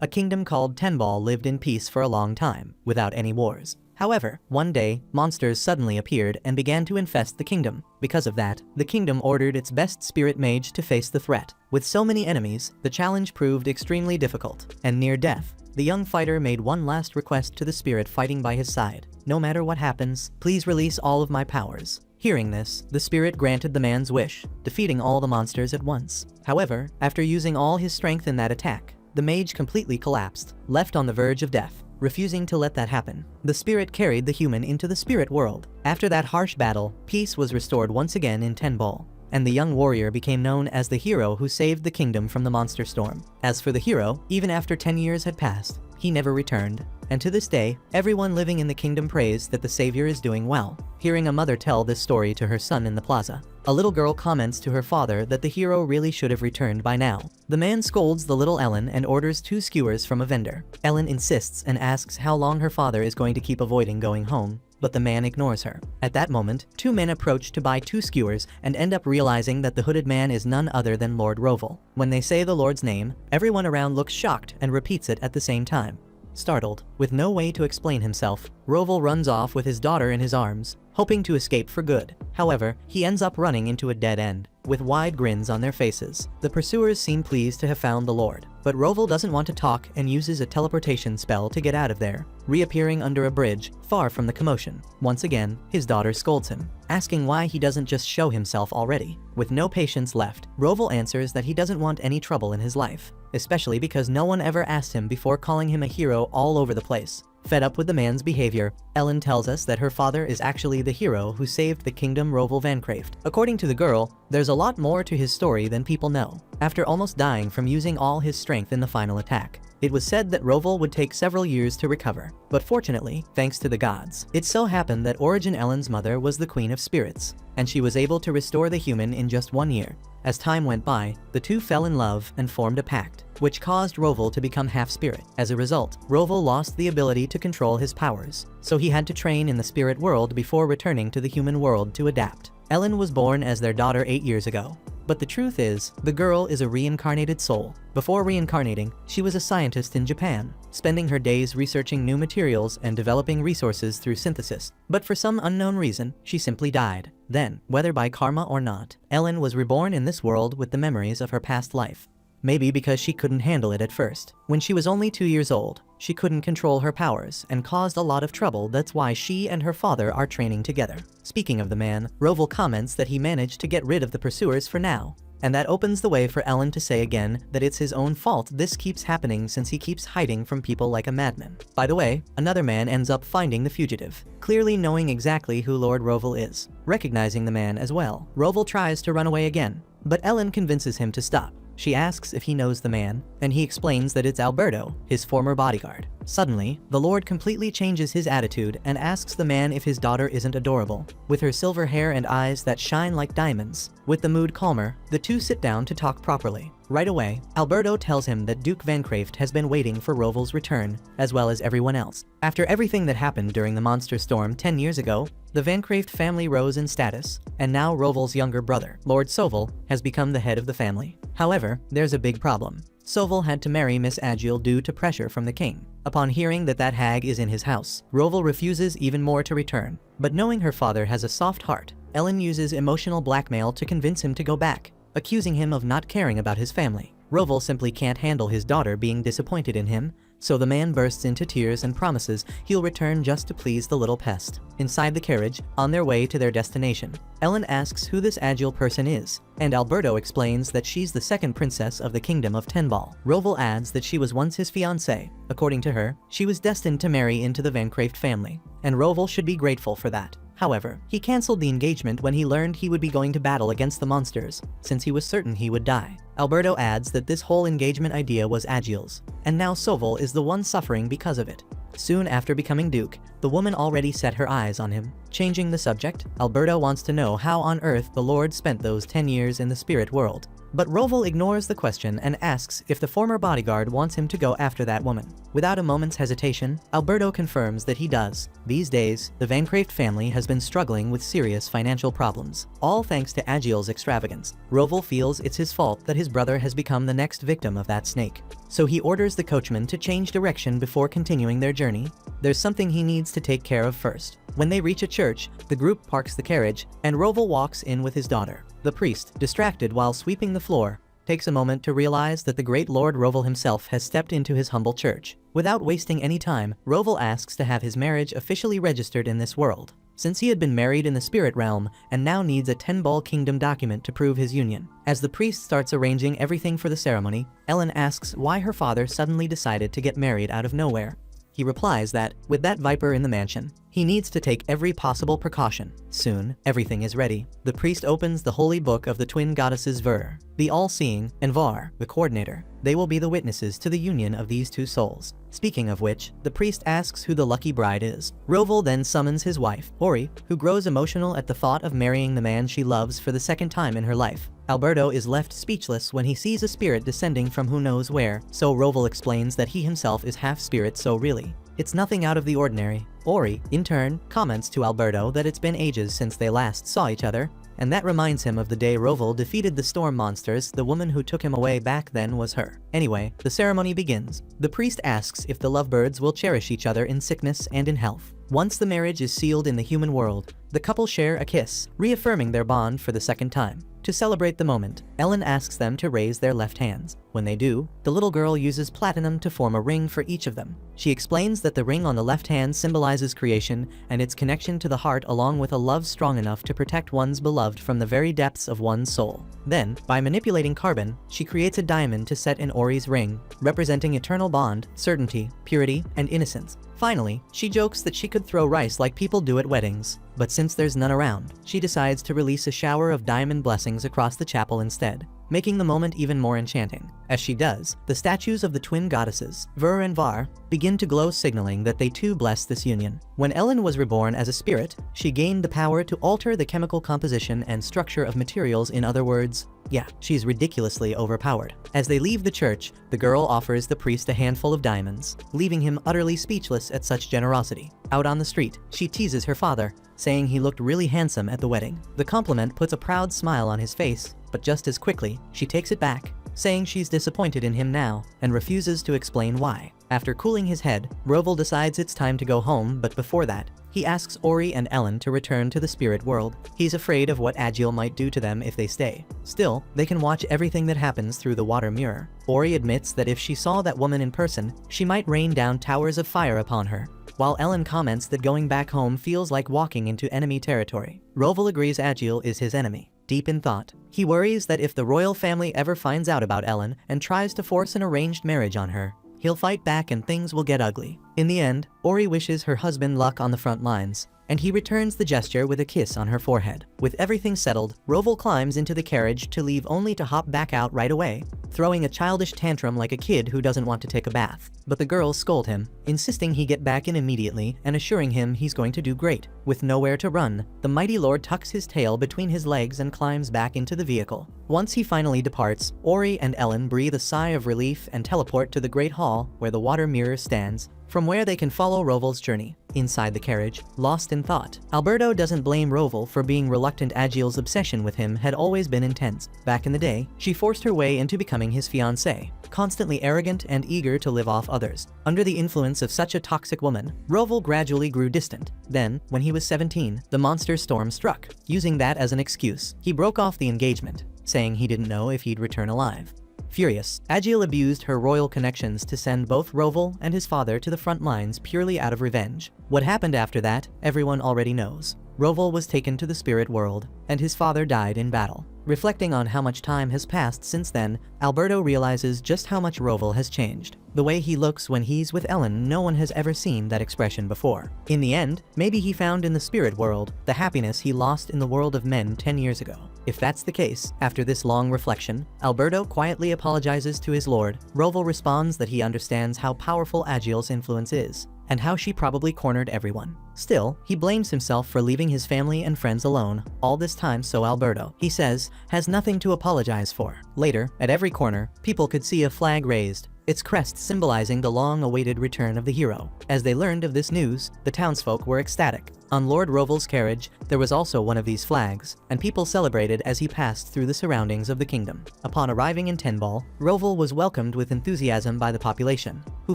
A kingdom called Tenball lived in peace for a long time, without any wars. However, one day, monsters suddenly appeared and began to infest the kingdom. Because of that, the kingdom ordered its best spirit mage to face the threat. With so many enemies, the challenge proved extremely difficult, and near death, the young fighter made one last request to the spirit fighting by his side. No matter what happens, please release all of my powers. Hearing this, the spirit granted the man's wish, defeating all the monsters at once. However, after using all his strength in that attack, the mage completely collapsed, left on the verge of death. Refusing to let that happen, the spirit carried the human into the spirit world. After that harsh battle, peace was restored once again in Tenball, and the young warrior became known as the hero who saved the kingdom from the monster storm. As for the hero, even after 10 years had passed, he never returned, and to this day, everyone living in the kingdom prays that the savior is doing well. Hearing a mother tell this story to her son in the plaza, a little girl comments to her father that the hero really should have returned by now. The man scolds the little Ellen and orders 2 skewers from a vendor. Ellen insists and asks how long her father is going to keep avoiding going home, but the man ignores her. At that moment, 2 men approach to buy 2 skewers and end up realizing that the hooded man is none other than Lord Roval. When they say the Lord's name, everyone around looks shocked and repeats it at the same time. Startled, with no way to explain himself, Roval runs off with his daughter in his arms, hoping to escape for good. However, he ends up running into a dead end, with wide grins on their faces. The pursuers seem pleased to have found the Lord, but Roval doesn't want to talk and uses a teleportation spell to get out of there, reappearing under a bridge, far from the commotion. Once again, his daughter scolds him, asking why he doesn't just show himself already. With no patience left, Roval answers that he doesn't want any trouble in his life, especially because no one ever asked him before calling him a hero all over the place. Fed up with the man's behavior, Ellen tells us that her father is actually the hero who saved the kingdom Roval Vancraft. According to the girl, there's a lot more to his story than people know. After almost dying from using all his strength in the final attack, it was said that Roval would take several years to recover. But fortunately, thanks to the gods, it so happened that Origin Ellen's mother was the Queen of Spirits, and she was able to restore the human in just 1 year. As time went by, the two fell in love and formed a pact, which caused Roval to become half-spirit. As a result, Roval lost the ability to control his powers, so he had to train in the spirit world before returning to the human world to adapt. Ellen was born as their daughter 8 years ago. But the truth is, the girl is a reincarnated soul. Before reincarnating, she was a scientist in Japan, spending her days researching new materials and developing resources through synthesis. But for some unknown reason, she simply died. Then, whether by karma or not, Ellen was reborn in this world with the memories of her past life. Maybe because she couldn't handle it at first. When she was only 2 years old, she couldn't control her powers and caused a lot of trouble. That's why she and her father are training together. Speaking of the man, Roval comments that he managed to get rid of the pursuers for now. And that opens the way for Ellen to say again that it's his own fault this keeps happening since he keeps hiding from people like a madman. By the way, another man ends up finding the fugitive, clearly knowing exactly who Lord Roval is. Recognizing the man as well, Roval tries to run away again, but Ellen convinces him to stop. She asks if he knows the man, and he explains that it's Alberto, his former bodyguard. Suddenly, the Lord completely changes his attitude and asks the man if his daughter isn't adorable, with her silver hair and eyes that shine like diamonds. With the mood calmer, the two sit down to talk properly. Right away, Alberto tells him that Duke Vancraft has been waiting for Roval's return, as well as everyone else. After everything that happened during the monster storm 10 years ago, the Vancraft family rose in status, and now Roval's younger brother, Lord Soval, has become the head of the family. However, there's a big problem. Soval had to marry Miss Agile due to pressure from the king. Upon hearing that that hag is in his house, Roval refuses even more to return. But knowing her father has a soft heart, Ellen uses emotional blackmail to convince him to go back, accusing him of not caring about his family. Roval simply can't handle his daughter being disappointed in him, so the man bursts into tears and promises he'll return just to please the little pest. Inside the carriage, on their way to their destination, Ellen asks who this Agile person is, and Alberto explains that she's the second princess of the kingdom of Tenball. Roval adds that she was once his fiancée. According to her, she was destined to marry into the Vancraft family, and Roval should be grateful for that. However, he cancelled the engagement when he learned he would be going to battle against the monsters, since he was certain he would die. Alberto adds that this whole engagement idea was Agile's, and now Soval is the one suffering because of it. Soon after becoming Duke, the woman already set her eyes on him. Changing the subject, Alberto wants to know how on earth the Lord spent those 10 years in the spirit world. But Roval ignores the question and asks if the former bodyguard wants him to go after that woman. Without a moment's hesitation, Alberto confirms that he does. These days, the Reincarnated family has been struggling with serious financial problems, all thanks to Agiel's extravagance. Roval feels it's his fault that his brother has become the next victim of that snake. So he orders the coachman to change direction before continuing their journey. There's something he needs to take care of first. When they reach a church, the group parks the carriage, and Roval walks in with his daughter. The priest, distracted while sweeping the floor, takes a moment to realize that the great Lord Roval himself has stepped into his humble church. Without wasting any time, Roval asks to have his marriage officially registered in this world, since he had been married in the spirit realm and now needs a 10-ball kingdom document to prove his union. As the priest starts arranging everything for the ceremony, Ellen asks why her father suddenly decided to get married out of nowhere. He replies that, with that viper in the mansion, he needs to take every possible precaution. Soon, everything is ready. The priest opens the holy book of the twin goddesses Ver, the all-seeing, and Var, the coordinator. They will be the witnesses to the union of these two souls. Speaking of which, the priest asks who the lucky bride is. Roval then summons his wife, Ori, who grows emotional at the thought of marrying the man she loves for the second time in her life. Alberto is left speechless when he sees a spirit descending from who knows where, so Roval explains that he himself is half spirit, so really, it's nothing out of the ordinary. Ori, in turn, comments to Alberto that it's been ages since they last saw each other, and that reminds him of the day Roval defeated the storm monsters. The woman who took him away back then was her. Anyway, the ceremony begins. The priest asks if the lovebirds will cherish each other in sickness and in health. Once the marriage is sealed in the human world, the couple share a kiss, reaffirming their bond for the second time. To celebrate the moment, Ellen asks them to raise their left hands. When they do, the little girl uses platinum to form a ring for each of them. She explains that the ring on the left hand symbolizes creation and its connection to the heart, along with a love strong enough to protect one's beloved from the very depths of one's soul. Then, by manipulating carbon, she creates a diamond to set in Ori's ring, representing eternal bond, certainty, purity, and innocence. Finally, she jokes that she could throw rice like people do at weddings, but since there's none around, she decides to release a shower of diamond blessings across the chapel instead, making the moment even more enchanting. As she does, the statues of the twin goddesses, Ver and Var, begin to glow, signaling that they too bless this union. When Ellen was reborn as a spirit, she gained the power to alter the chemical composition and structure of materials. In other words, yeah, she's ridiculously overpowered. As they leave the church, the girl offers the priest a handful of diamonds, leaving him utterly speechless at such generosity. Out on the street, she teases her father, saying he looked really handsome at the wedding. The compliment puts a proud smile on his face, but just as quickly, she takes it back, saying she's disappointed in him now, and refuses to explain why. After cooling his head, Roval decides it's time to go home, but before that, he asks Ori and Ellen to return to the spirit world. He's afraid of what Agiel might do to them if they stay. Still, they can watch everything that happens through the water mirror. Ori admits that if she saw that woman in person, she might rain down towers of fire upon her, while Ellen comments that going back home feels like walking into enemy territory. Roval agrees Agiel is his enemy. Deep in thought, he worries that if the royal family ever finds out about Ellen and tries to force an arranged marriage on her, he'll fight back and things will get ugly. In the end, Ori wishes her husband luck on the front lines, and he returns the gesture with a kiss on her forehead. With everything settled, Roval climbs into the carriage to leave, only to hop back out right away, throwing a childish tantrum like a kid who doesn't want to take a bath. But the girls scold him, insisting he get back in immediately and assuring him he's going to do great. With nowhere to run, the mighty lord tucks his tail between his legs and climbs back into the vehicle. Once he finally departs, Ori and Ellen breathe a sigh of relief and teleport to the great hall where the water mirror stands, from where they can follow Roval's journey. Inside the carriage, lost in thought, Alberto doesn't blame Roval for being reluctant. Agiel's obsession with him had always been intense. Back in the day, she forced her way into becoming his fiancée, constantly arrogant and eager to live off others. Under the influence of such a toxic woman, Roval gradually grew distant. Then, when he was 17, the monster storm struck. Using that as an excuse, he broke off the engagement, saying he didn't know if he'd return alive. Furious, Agiel abused her royal connections to send both Roval and his father to the front lines purely out of revenge. What happened after that, everyone already knows. Roval was taken to the spirit world, and his father died in battle. Reflecting on how much time has passed since then, Alberto realizes just how much Roval has changed. The way he looks when he's with Ellen, no one has ever seen that expression before. In the end, maybe he found in the spirit world the happiness he lost in the world of men 10 years ago. If that's the case, after this long reflection, Alberto quietly apologizes to his lord. Roval responds that he understands how powerful Agiel's influence is, and how she probably cornered everyone. Still, he blames himself for leaving his family and friends alone all this time, so Alberto, he says, has nothing to apologize for. Later, at every corner, people could see a flag raised, its crest symbolizing the long-awaited return of the hero. As they learned of this news, the townsfolk were ecstatic. On Lord Roval's carriage, there was also one of these flags, and people celebrated as he passed through the surroundings of the kingdom. Upon arriving in Tenball, Roval was welcomed with enthusiasm by the population, who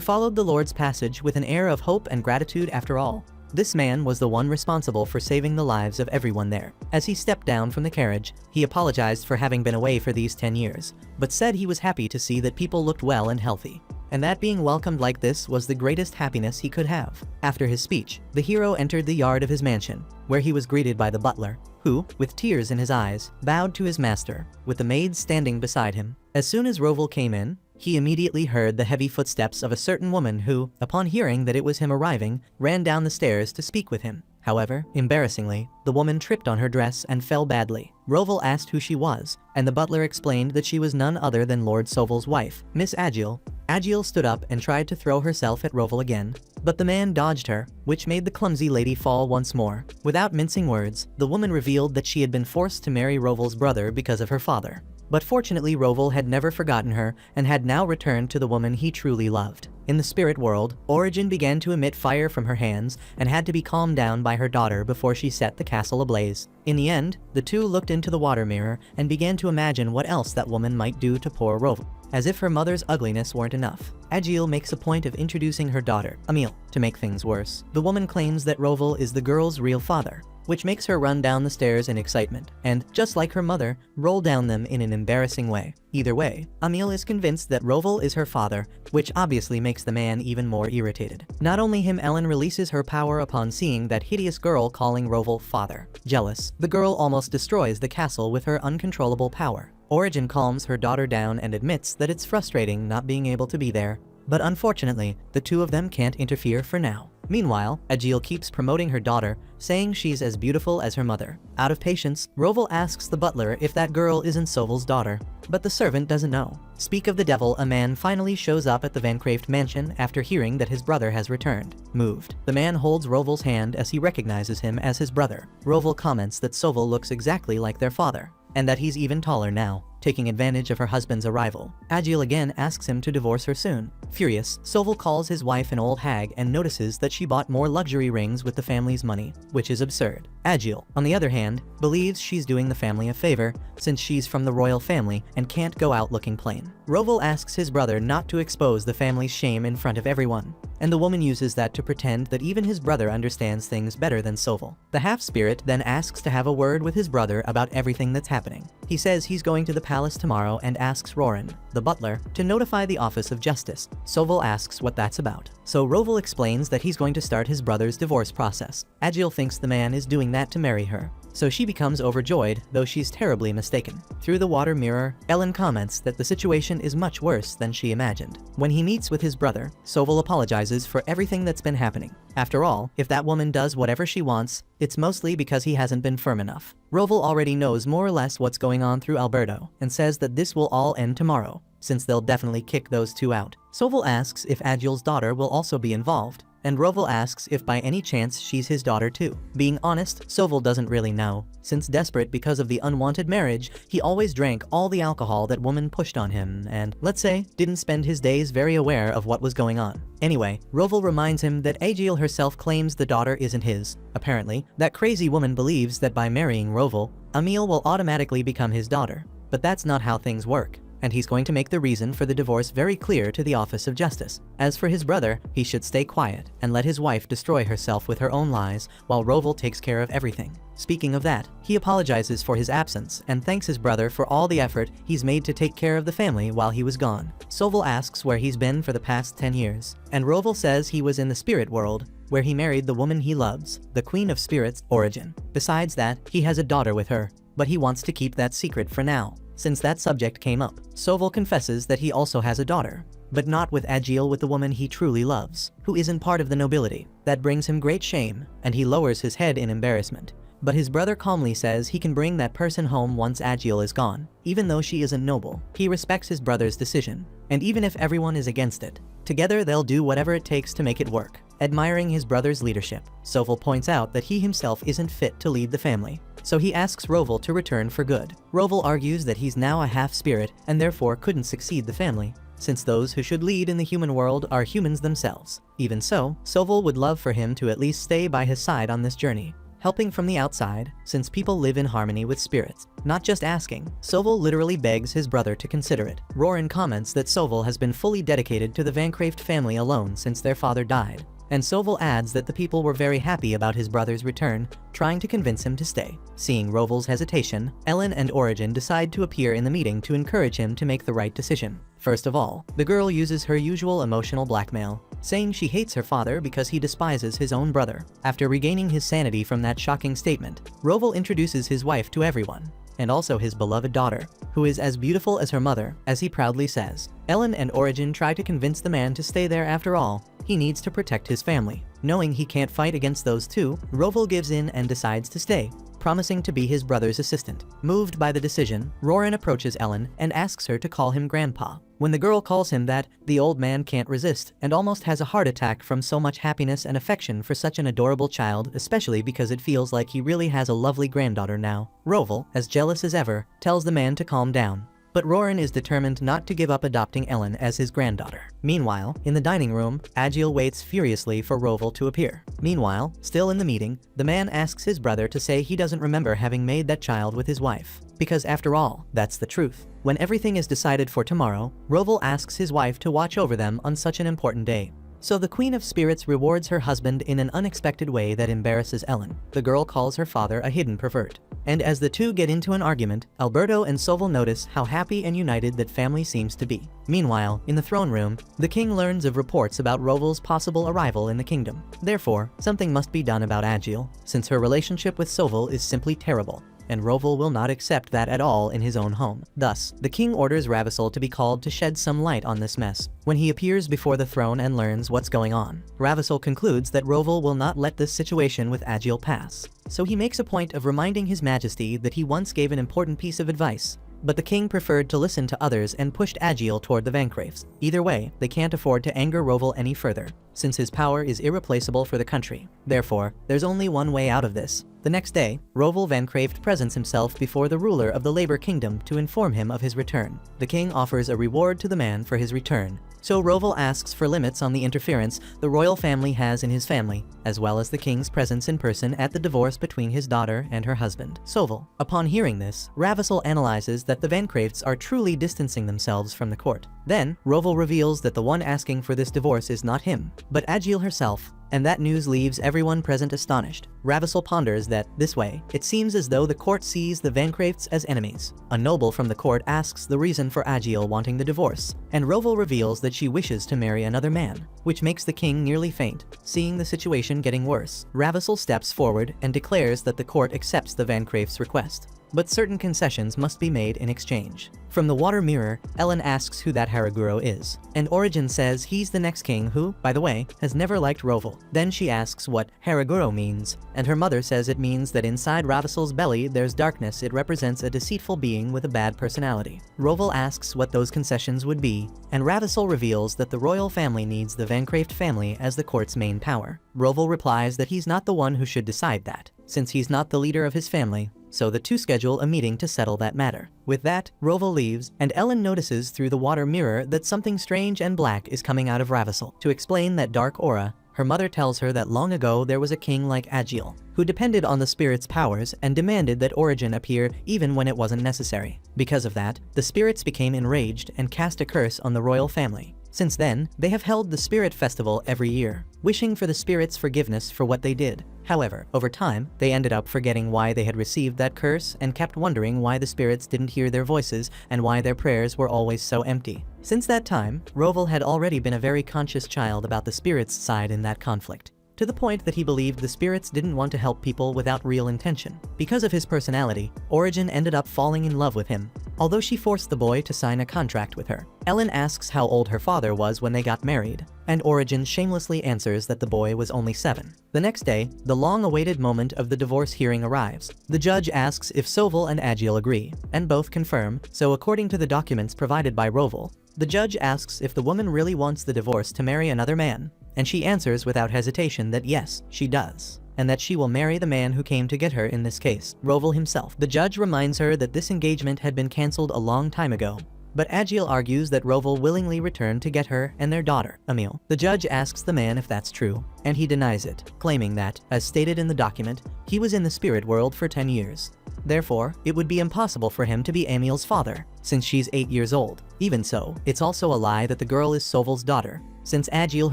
followed the Lord's passage with an air of hope and gratitude. After all, this man was the one responsible for saving the lives of everyone there. As he stepped down from the carriage, he apologized for having been away for these 10 years, but said he was happy to see that people looked well and healthy, and that being welcomed like this was the greatest happiness he could have. After his speech, the hero entered the yard of his mansion, where he was greeted by the butler, who, with tears in his eyes, bowed to his master, with the maid standing beside him. As soon as Roval came in, he immediately heard the heavy footsteps of a certain woman who, upon hearing that it was him arriving, ran down the stairs to speak with him. However, embarrassingly, the woman tripped on her dress and fell badly. Roval asked who she was, and the butler explained that she was none other than Lord Soval's wife, Miss Agile. Agile stood up and tried to throw herself at Roval again, but the man dodged her, which made the clumsy lady fall once more. Without mincing words, the woman revealed that she had been forced to marry Roval's brother because of her father. But fortunately, Roval had never forgotten her and had now returned to the woman he truly loved. In the spirit world, Origin began to emit fire from her hands and had to be calmed down by her daughter before she set the castle ablaze. In the end, the two looked into the water mirror and began to imagine what else that woman might do to poor Roval. As if her mother's ugliness weren't enough, Agile makes a point of introducing her daughter, Emile. To make things worse, the woman claims that Roval is the girl's real father, which makes her run down the stairs in excitement, and, just like her mother, roll down them in an embarrassing way. Either way, Emile is convinced that Roval is her father, which obviously makes the man even more irritated. Not only him, Ellen releases her power upon seeing that hideous girl calling Roval father. Jealous, the girl almost destroys the castle with her uncontrollable power. Origin calms her daughter down and admits that it's frustrating not being able to be there, but unfortunately, the two of them can't interfere for now. Meanwhile, Agile keeps promoting her daughter, saying she's as beautiful as her mother. Out of patience, Roval asks the butler if that girl isn't Soval's daughter, but the servant doesn't know. Speak of the devil, a man finally shows up at the Van Craeft mansion after hearing that his brother has returned. Moved, the man holds Roval's hand as he recognizes him as his brother. Roval comments that Soval looks exactly like their father, and that he's even taller now. Taking advantage of her husband's arrival, Agile again asks him to divorce her soon. Furious, Soval calls his wife an old hag and notices that she bought more luxury rings with the family's money, which is absurd. Agile, on the other hand, believes she's doing the family a favor since she's from the royal family and can't go out looking plain. Roval asks his brother not to expose the family's shame in front of everyone, and the woman uses that to pretend that even his brother understands things better than Soval. The half-spirit then asks to have a word with his brother about everything that's happening. He says he's going to the palace tomorrow and asks Roran, the butler, to notify the Office of Justice. Soval asks what that's about, so Roval explains that he's going to start his brother's divorce process. Agile thinks the man is doing that to marry her, so she becomes overjoyed, though she's terribly mistaken. Through the water mirror, Ellen comments that the situation is much worse than she imagined. When he meets with his brother, Soval apologizes for everything that's been happening. After all, if that woman does whatever she wants, it's mostly because he hasn't been firm enough. Roval already knows more or less what's going on through Alberto, and says that this will all end tomorrow, since they'll definitely kick those two out. Soval asks if Agile's daughter will also be involved, and Roval asks if by any chance she's his daughter too. Being honest, Soval doesn't really know. Since desperate because of the unwanted marriage, he always drank all the alcohol that woman pushed on him and, let's say, didn't spend his days very aware of what was going on. Anyway, Roval reminds him that Agile herself claims the daughter isn't his. Apparently, that crazy woman believes that by marrying Roval, Emile will automatically become his daughter. But that's not how things work, and he's going to make the reason for the divorce very clear to the Office of Justice. As for his brother, he should stay quiet and let his wife destroy herself with her own lies while Roval takes care of everything. Speaking of that, he apologizes for his absence and thanks his brother for all the effort he's made to take care of the family while he was gone. Soval asks where he's been for the past 10 years, and Roval says he was in the spirit world, where he married the woman he loves, the Queen of Spirits, Origin. Besides that, he has a daughter with her, but he wants to keep that secret for now, since that subject came up. Soval confesses that he also has a daughter, but not with Agile, with the woman he truly loves, who isn't part of the nobility. That brings him great shame, and he lowers his head in embarrassment. But his brother calmly says he can bring that person home once Agile is gone. Even though she isn't noble, he respects his brother's decision, and even if everyone is against it, together they'll do whatever it takes to make it work. admiring his brother's leadership. Soval points out that he himself isn't fit to lead the family, so he asks Roval to return for good. Roval argues that he's now a half-spirit and therefore couldn't succeed the family, since those who should lead in the human world are humans themselves. Even so, Soval would love for him to at least stay by his side on this journey, helping from the outside, since people live in harmony with spirits. Not just asking, Soval literally begs his brother to consider it. Roran comments that Soval has been fully dedicated to the Vancraft family alone since their father died, and Soval adds that the people were very happy about his brother's return, trying to convince him to stay. Seeing Roval's hesitation, Ellen and Origin decide to appear in the meeting to encourage him to make the right decision. First of all, the girl uses her usual emotional blackmail, saying she hates her father because he despises his own brother. After regaining his sanity from that shocking statement, Roval introduces his wife to everyone, and also his beloved daughter, who is as beautiful as her mother, as he proudly says. Ellen and Origin try to convince the man to stay there. After all, he needs to protect his family. Knowing he can't fight against those two, Roval gives in and decides to stay, promising to be his brother's assistant. Moved by the decision, Roran approaches Ellen and asks her to call him Grandpa. When the girl calls him that, the old man can't resist and almost has a heart attack from so much happiness and affection for such an adorable child, especially because it feels like he really has a lovely granddaughter now. Roval, as jealous as ever, tells the man to calm down, but Roran is determined not to give up adopting Ellen as his granddaughter. Meanwhile, in the dining room, Agil waits furiously for Roval to appear. Meanwhile, still in the meeting, the man asks his brother to say he doesn't remember having made that child with his wife, because after all, that's the truth. When everything is decided for tomorrow, Roval asks his wife to watch over them on such an important day. So the Queen of Spirits rewards her husband in an unexpected way that embarrasses Ellen. The girl calls her father a hidden pervert. And as the two get into an argument, Alberto and Soval notice how happy and united that family seems to be. Meanwhile, in the throne room, the king learns of reports about Roval's possible arrival in the kingdom. Therefore, something must be done about Agil, since her relationship with Soval is simply terrible, and Roval will not accept that at all in his own home. Thus, the king orders Ravissol to be called to shed some light on this mess. When he appears before the throne and learns what's going on, Ravissol concludes that Roval will not let this situation with Agil pass. So he makes a point of reminding His Majesty that he once gave an important piece of advice, but the king preferred to listen to others and pushed Agil toward the Vancrafts. Either way, they can't afford to anger Roval any further, since his power is irreplaceable for the country. Therefore, there's only one way out of this. The next day, Roval Vancraft presents himself before the ruler of the Labor Kingdom to inform him of his return. The king offers a reward to the man for his return, so Roval asks for limits on the interference the royal family has in his family, as well as the king's presence in person at the divorce between his daughter and her husband, Soval. Upon hearing this, Ravissol analyzes that the Vancrafts are truly distancing themselves from the court. Then, Roval reveals that the one asking for this divorce is not him, but Agil herself, and that news leaves everyone present astonished. Ravissol ponders that, this way, it seems as though the court sees the Vancrafts as enemies. A noble from the court asks the reason for Agil wanting the divorce, and Roval reveals that she wishes to marry another man, which makes the king nearly faint. Seeing the situation getting worse, Ravissol steps forward and declares that the court accepts the Vancrafts' request, but certain concessions must be made in exchange. From the water mirror, Ellen asks who that Haraguro is, and Origin says he's the next king who, by the way, has never liked Roval. Then she asks what Haraguro means, and her mother says it means that inside Ravissol's belly there's darkness. It represents a deceitful being with a bad personality. Roval asks what those concessions would be, and Ravissol reveals that the royal family needs the Vancraft family as the court's main power. Roval replies that he's not the one who should decide that, since he's not the leader of his family, so the two schedule a meeting to settle that matter. With that, Roval leaves, and Ellen notices through the water mirror that something strange and black is coming out of Ravissol. To explain that dark aura, her mother tells her that long ago there was a king like Agil, who depended on the spirit's powers and demanded that Origin appear even when it wasn't necessary. Because of that, the spirits became enraged and cast a curse on the royal family. Since then, they have held the Spirit Festival every year, wishing for the spirits' forgiveness for what they did. However, over time, they ended up forgetting why they had received that curse and kept wondering why the spirits didn't hear their voices and why their prayers were always so empty. Since that time, Roval had already been a very conscious child about the spirits' side in that conflict, to the point that he believed the spirits didn't want to help people without real intention. Because of his personality, Origin ended up falling in love with him, although she forced the boy to sign a contract with her. Ellen asks how old her father was when they got married, and Origin shamelessly answers that the boy was only 7. The next day, the long-awaited moment of the divorce hearing arrives. The judge asks if Soval and Agil agree, and both confirm, so according to the documents provided by Roval, the judge asks if the woman really wants the divorce to marry another man, and she answers without hesitation that yes, she does, and that she will marry the man who came to get her, in this case, Roval himself. The judge reminds her that this engagement had been cancelled a long time ago, but Agiel argues that Roval willingly returned to get her and their daughter, Emil. The judge asks the man if that's true, and he denies it, claiming that, as stated in the document, he was in the spirit world for 10 years. Therefore, it would be impossible for him to be Emil's father, since she's 8 years old. Even so, it's also a lie that the girl is Soval's daughter, since Agiel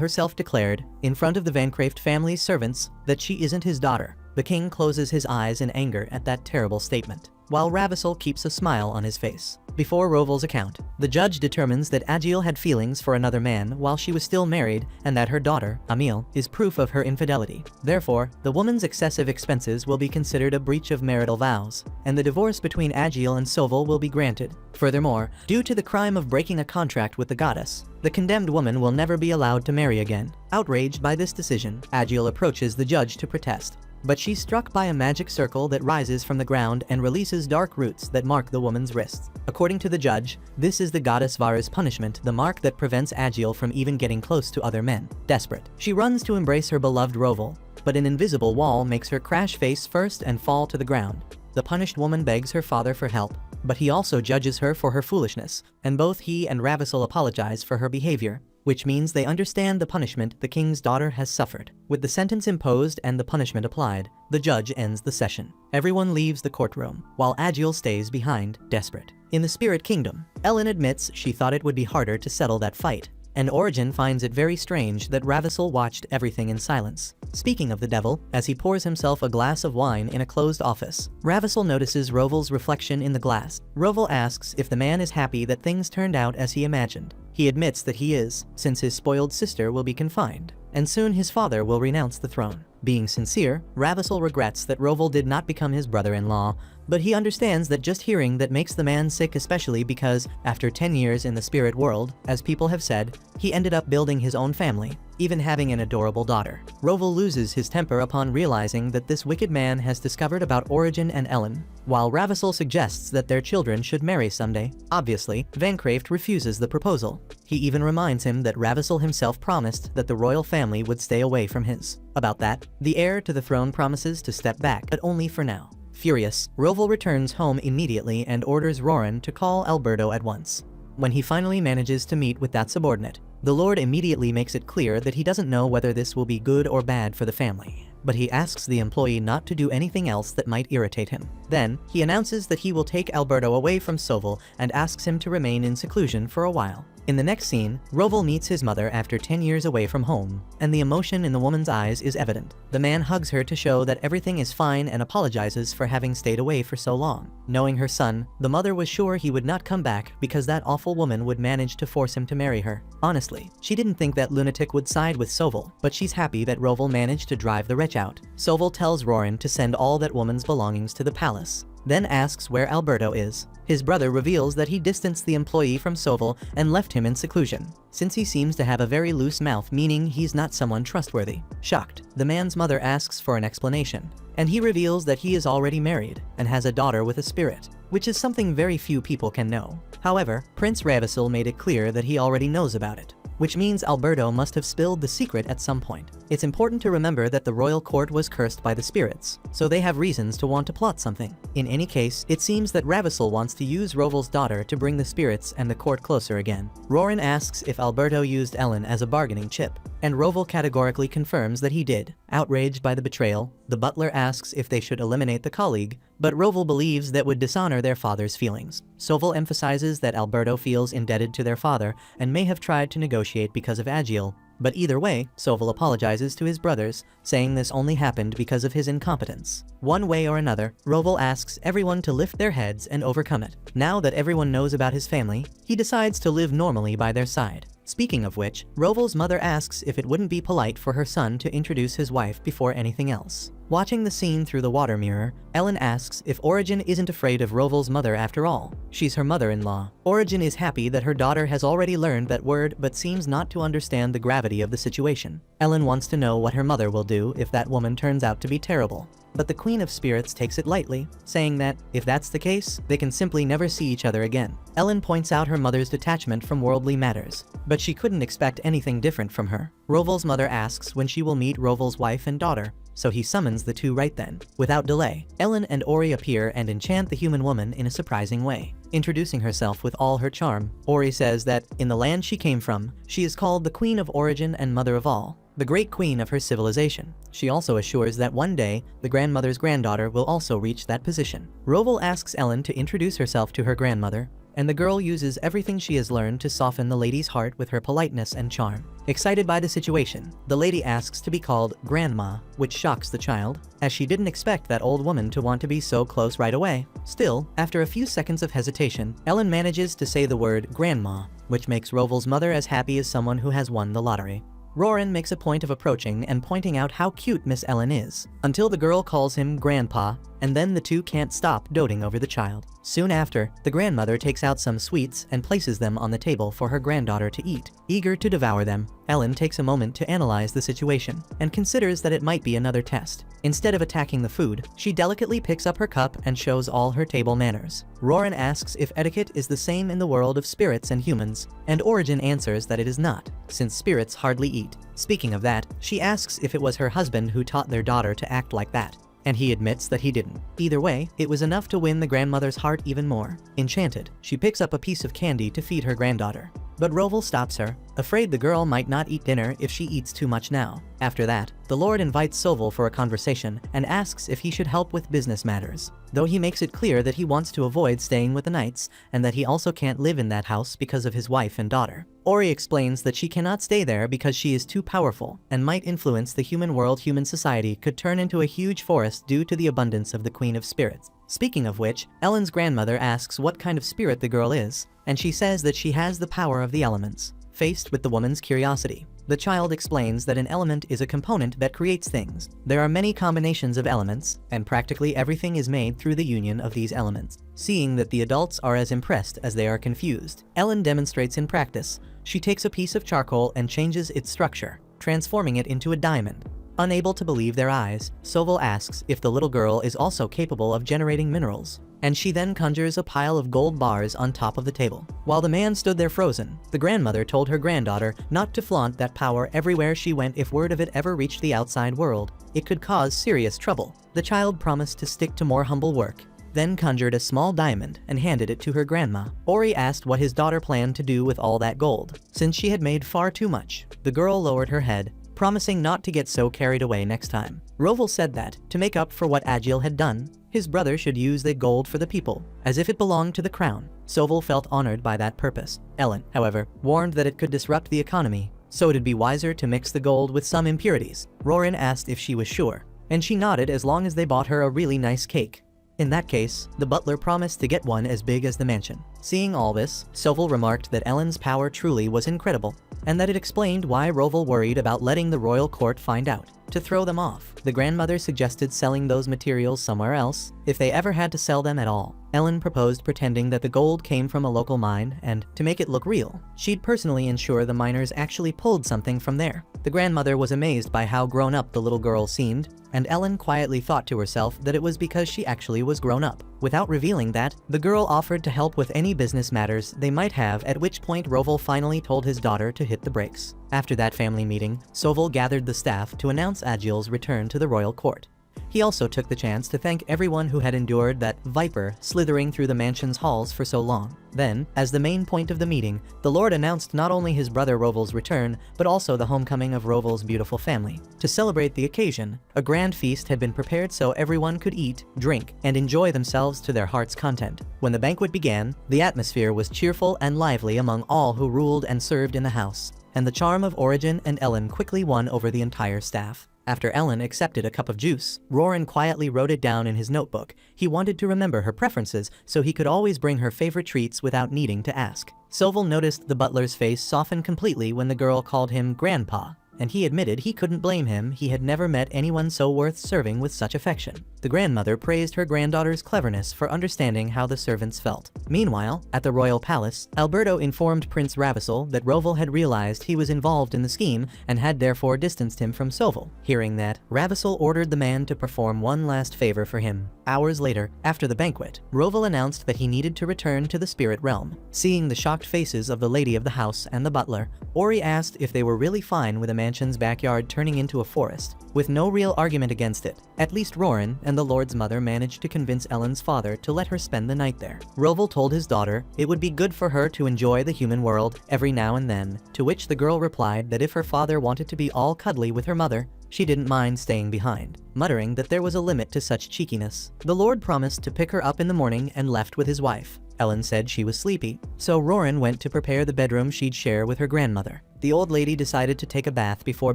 herself declared, in front of the Vancraft family's servants, that she isn't his daughter. The king closes his eyes in anger at that terrible statement, while Ravissel keeps a smile on his face. Before Roval's account, the judge determines that Agiel had feelings for another man while she was still married, and that her daughter, Emil, is proof of her infidelity. Therefore, the woman's excessive expenses will be considered a breach of marital vows, and the divorce between Agiel and Soval will be granted. Furthermore, due to the crime of breaking a contract with the goddess, the condemned woman will never be allowed to marry again. Outraged by this decision, Agiel approaches the judge to protest, but she's struck by a magic circle that rises from the ground and releases dark roots that mark the woman's wrists. According to the judge, this is the goddess Vara's punishment, the mark that prevents Agiel from even getting close to other men. Desperate, she runs to embrace her beloved Roval, but an invisible wall makes her crash face first and fall to the ground. The punished woman begs her father for help, but he also judges her for her foolishness, and both he and Ravissel apologize for her behavior, which means they understand the punishment the king's daughter has suffered. With the sentence imposed and the punishment applied, the judge ends the session. Everyone leaves the courtroom, while Agiel stays behind, desperate. In the Spirit Kingdom, Ellen admits she thought it would be harder to settle that fight, and Origin finds it very strange that Ravissel watched everything in silence. Speaking of the devil, as he pours himself a glass of wine in a closed office, Ravissel notices Roval's reflection in the glass. Roval asks if the man is happy that things turned out as he imagined. He admits that he is, since his spoiled sister will be confined, and soon his father will renounce the throne. Being sincere, Ravissel regrets that Roval did not become his brother-in-law, but he understands that just hearing that makes the man sick, especially because, after 10 years in the spirit world, as people have said, he ended up building his own family, even having an adorable daughter. Roval loses his temper upon realizing that this wicked man has discovered about Origin and Ellen, while Ravissel suggests that their children should marry someday. Obviously, Vancraft refuses the proposal. He even reminds him that Ravissel himself promised that the royal family would stay away from his. About that, the heir to the throne promises to step back, but only for now. Furious, Roval returns home immediately and orders Roran to call Alberto at once. When he finally manages to meet with that subordinate, the Lord immediately makes it clear that he doesn't know whether this will be good or bad for the family, but he asks the employee not to do anything else that might irritate him. Then, he announces that he will take Alberto away from Soval and asks him to remain in seclusion for a while. In the next scene, Roval meets his mother after 10 years away from home, and the emotion in the woman's eyes is evident. The man hugs her to show that everything is fine and apologizes for having stayed away for so long. Knowing her son, the mother was sure he would not come back because that awful woman would manage to force him to marry her. Honestly, she didn't think that lunatic would side with Soval, but she's happy that Roval managed to drive the wretch out. Soval tells Roran to send all that woman's belongings to the palace, then asks where Alberto is. His brother reveals that he distanced the employee from Soval and left him in seclusion, since he seems to have a very loose mouth, meaning he's not someone trustworthy. Shocked, the man's mother asks for an explanation, and he reveals that he is already married and has a daughter with a spirit, which is something very few people can know. However, Prince Ravissel made it clear that he already knows about it, which means Alberto must have spilled the secret at some point. It's important to remember that the royal court was cursed by the spirits, so they have reasons to want to plot something. In any case, it seems that Ravissel wants to use Roval's daughter to bring the spirits and the court closer again. Roran asks if Alberto used Ellen as a bargaining chip, and Roval categorically confirms that he did. Outraged by the betrayal, the butler asks if they should eliminate the colleague, but Roval believes that would dishonor their father's feelings. Soval emphasizes that Alberto feels indebted to their father and may have tried to negotiate because of Agiel, but either way, Soval apologizes to his brothers, saying this only happened because of his incompetence. One way or another, Roval asks everyone to lift their heads and overcome it. Now that everyone knows about his family, he decides to live normally by their side. Speaking of which, Roval's mother asks if it wouldn't be polite for her son to introduce his wife before anything else. Watching the scene through the water mirror, Ellen asks if Origin isn't afraid of Roval's mother after all. She's her mother-in-law. Origin is happy that her daughter has already learned that word but seems not to understand the gravity of the situation. Ellen wants to know what her mother will do if that woman turns out to be terrible. But the Queen of Spirits takes it lightly, saying that, if that's the case, they can simply never see each other again. Ellen points out her mother's detachment from worldly matters, but she couldn't expect anything different from her. Roval's mother asks when she will meet Roval's wife and daughter, so he summons the two right then. Without delay, Ellen and Ori appear and enchant the human woman in a surprising way. Introducing herself with all her charm, Ori says that, in the land she came from, she is called the Queen of Origin and Mother of All, the great queen of her civilization. She also assures that one day, the grandmother's granddaughter will also reach that position. Roval asks Ellen to introduce herself to her grandmother, and the girl uses everything she has learned to soften the lady's heart with her politeness and charm. Excited by the situation, the lady asks to be called Grandma, which shocks the child, as she didn't expect that old woman to want to be so close right away. Still, after a few seconds of hesitation, Ellen manages to say the word Grandma, which makes Roval's mother as happy as someone who has won the lottery. Roran makes a point of approaching and pointing out how cute Miss Ellen is, until the girl calls him Grandpa, and then the two can't stop doting over the child. Soon after, the grandmother takes out some sweets and places them on the table for her granddaughter to eat. Eager to devour them, Ellen takes a moment to analyze the situation, and considers that it might be another test. Instead of attacking the food, she delicately picks up her cup and shows all her table manners. Roran asks if etiquette is the same in the world of spirits and humans, and Origin answers that it is not, since spirits hardly eat. Speaking of that, she asks if it was her husband who taught their daughter to act like that, and he admits that he didn't. Either way, it was enough to win the grandmother's heart even more. Enchanted, she picks up a piece of candy to feed her granddaughter. But Roval stops her, afraid the girl might not eat dinner if she eats too much now. After that, the Lord invites Soval for a conversation and asks if he should help with business matters, though he makes it clear that he wants to avoid staying with the Knights and that he also can't live in that house because of his wife and daughter. Ori explains that she cannot stay there because she is too powerful and might influence the human world. Human society could turn into a huge forest due to the abundance of the Queen of Spirits. Speaking of which, Ellen's grandmother asks what kind of spirit the girl is, and she says that she has the power of the elements. Faced with the woman's curiosity, the child explains that an element is a component that creates things. There are many combinations of elements, and practically everything is made through the union of these elements. Seeing that the adults are as impressed as they are confused, Ellen demonstrates in practice. She takes a piece of charcoal and changes its structure, transforming it into a diamond. Unable to believe their eyes, Soval asks if the little girl is also capable of generating minerals, and she then conjures a pile of gold bars on top of the table. While the man stood there frozen, the grandmother told her granddaughter not to flaunt that power everywhere she went. If word of it ever reached the outside world, it could cause serious trouble. The child promised to stick to more humble work, then conjured a small diamond and handed it to her grandma. Ori asked what his daughter planned to do with all that gold, since she had made far too much. The girl lowered her head, promising not to get so carried away next time. Roval said that, to make up for what Agil had done, his brother should use the gold for the people, as if it belonged to the crown. Soval felt honored by that purpose. Ellen, however, warned that it could disrupt the economy, so it'd be wiser to mix the gold with some impurities. Roran asked if she was sure, and she nodded as long as they bought her a really nice cake. In that case, the butler promised to get one as big as the mansion. Seeing all this, Soval remarked that Ellen's power truly was incredible, and that it explained why Roval worried about letting the royal court find out. To throw them off, the grandmother suggested selling those materials somewhere else, if they ever had to sell them at all. Ellen proposed pretending that the gold came from a local mine, and, to make it look real, she'd personally ensure the miners actually pulled something from there. The grandmother was amazed by how grown up the little girl seemed, and Ellen quietly thought to herself that it was because she actually was grown up. Without revealing that, the girl offered to help with any business matters they might have, at which point Roval finally told his daughter to hit the brakes. After that family meeting, Soval gathered the staff to announce Agil's return to the royal court. He also took the chance to thank everyone who had endured that viper slithering through the mansion's halls for so long. Then, as the main point of the meeting, the Lord announced not only his brother Roval's return, but also the homecoming of Roval's beautiful family. To celebrate the occasion, a grand feast had been prepared so everyone could eat, drink, and enjoy themselves to their heart's content. When the banquet began, the atmosphere was cheerful and lively among all who ruled and served in the house, and the charm of Origin and Ellen quickly won over the entire staff. After Ellen accepted a cup of juice, Roran quietly wrote it down in his notebook. He wanted to remember her preferences so he could always bring her favorite treats without needing to ask. Soval noticed the butler's face soften completely when the girl called him Grandpa, and he admitted he couldn't blame him. He had never met anyone so worth serving with such affection. The grandmother praised her granddaughter's cleverness for understanding how the servants felt. Meanwhile, at the royal palace, Alberto informed Prince Ravissel that Rovell had realized he was involved in the scheme and had therefore distanced him from Sovell. Hearing that, Ravissel ordered the man to perform one last favor for him. Hours later, after the banquet, Rovell announced that he needed to return to the spirit realm. Seeing the shocked faces of the lady of the house and the butler, Ori asked if they were really fine with the mansion's backyard turning into a forest, with no real argument against it. At least Roran and the Lord's mother managed to convince Ellen's father to let her spend the night there. Rovell told his daughter it would be good for her to enjoy the human world every now and then, to which the girl replied that if her father wanted to be all cuddly with her mother, she didn't mind staying behind, muttering that there was a limit to such cheekiness. The Lord promised to pick her up in the morning and left with his wife. Ellen said she was sleepy, so Roran went to prepare the bedroom she'd share with her grandmother. The old lady decided to take a bath before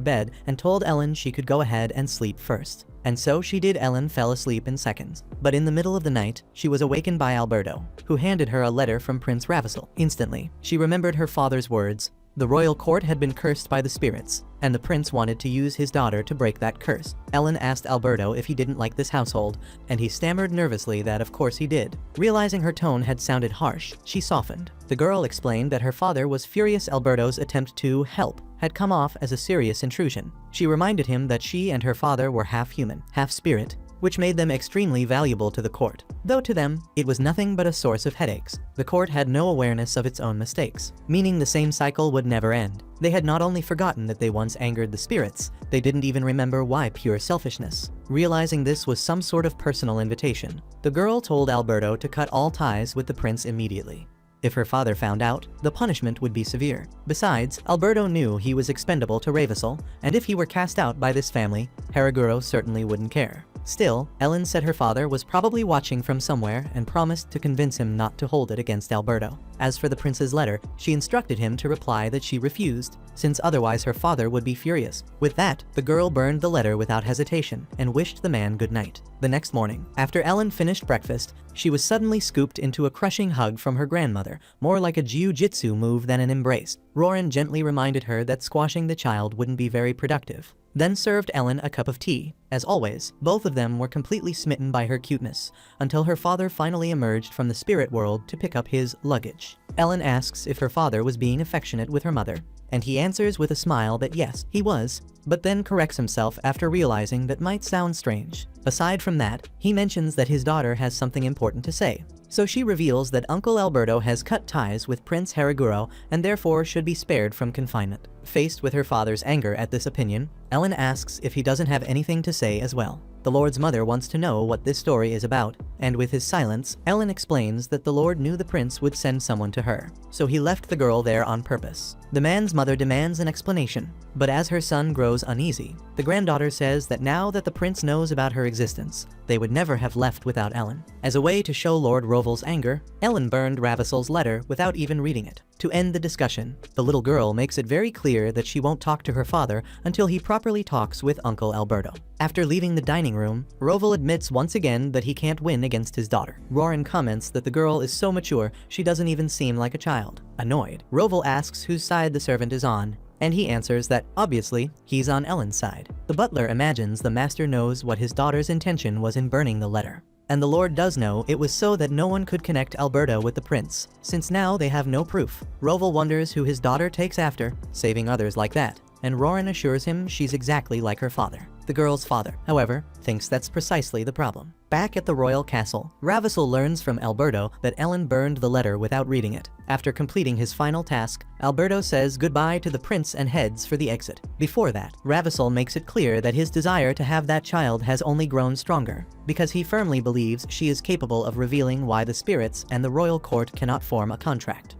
bed and told Ellen she could go ahead and sleep first. And so she did. Ellen fell asleep in seconds. But in the middle of the night, she was awakened by Alberto, who handed her a letter from Prince Ravissel. Instantly, she remembered her father's words. The royal court had been cursed by the spirits, and the prince wanted to use his daughter to break that curse. Ellen asked Alberto if he didn't like this household, and he stammered nervously that of course he did. Realizing her tone had sounded harsh, she softened. The girl explained that her father was furious Alberto's attempt to help had come off as a serious intrusion. She reminded him that she and her father were half human, half spirit, which made them extremely valuable to the court. Though to them, it was nothing but a source of headaches. The court had no awareness of its own mistakes, meaning the same cycle would never end. They had not only forgotten that they once angered the spirits, they didn't even remember why. Pure selfishness. Realizing this was some sort of personal invitation, the girl told Alberto to cut all ties with the prince immediately. If her father found out, the punishment would be severe. Besides, Alberto knew he was expendable to Ravissel, and if he were cast out by this family, Haraguro certainly wouldn't care. Still, Ellen said her father was probably watching from somewhere and promised to convince him not to hold it against Alberto. As for the prince's letter, she instructed him to reply that she refused, since otherwise her father would be furious. With that, the girl burned the letter without hesitation and wished the man good night. The next morning, after Ellen finished breakfast, she was suddenly scooped into a crushing hug from her grandmother, more like a jiu-jitsu move than an embrace. Roran gently reminded her that squashing the child wouldn't be very productive, then served Ellen a cup of tea. As always, both of them were completely smitten by her cuteness, until her father finally emerged from the spirit world to pick up his luggage. Ellen asks if her father was being affectionate with her mother, and he answers with a smile that yes, he was, but then corrects himself after realizing that might sound strange. Aside from that, he mentions that his daughter has something important to say. So she reveals that Uncle Alberto has cut ties with Prince Haraguro and therefore should be spared from confinement. Faced with her father's anger at this opinion, Ellen asks if he doesn't have anything to say as well. The Lord's mother wants to know what this story is about, and with his silence, Ellen explains that the Lord knew the prince would send someone to her, so he left the girl there on purpose. The man's mother demands an explanation, but as her son grows uneasy, the granddaughter says that now that the prince knows about her existence, they would never have left without Ellen. As a way to show Lord Rovell's anger, Ellen burned Ravissel's letter without even reading it. To end the discussion, the little girl makes it very clear that she won't talk to her father until he properly talks with Uncle Alberto. After leaving the dining room, Rovell admits once again that he can't win against his daughter. Roran comments that the girl is so mature she doesn't even seem like a child. Annoyed, Rovell asks whose side the servant is on, and he answers that, obviously, he's on Ellen's side. The butler imagines the master knows what his daughter's intention was in burning the letter. And the Lord does know it was so that no one could connect Alberto with the prince, since now they have no proof. Rovell wonders who his daughter takes after, saving others like that, and Roran assures him she's exactly like her father. The girl's father, however, thinks that's precisely the problem. Back at the royal castle, Ravissel learns from Alberto that Ellen burned the letter without reading it. After completing his final task, Alberto says goodbye to the prince and heads for the exit. Before that, Ravissel makes it clear that his desire to have that child has only grown stronger, because he firmly believes she is capable of revealing why the spirits and the royal court cannot form a contract.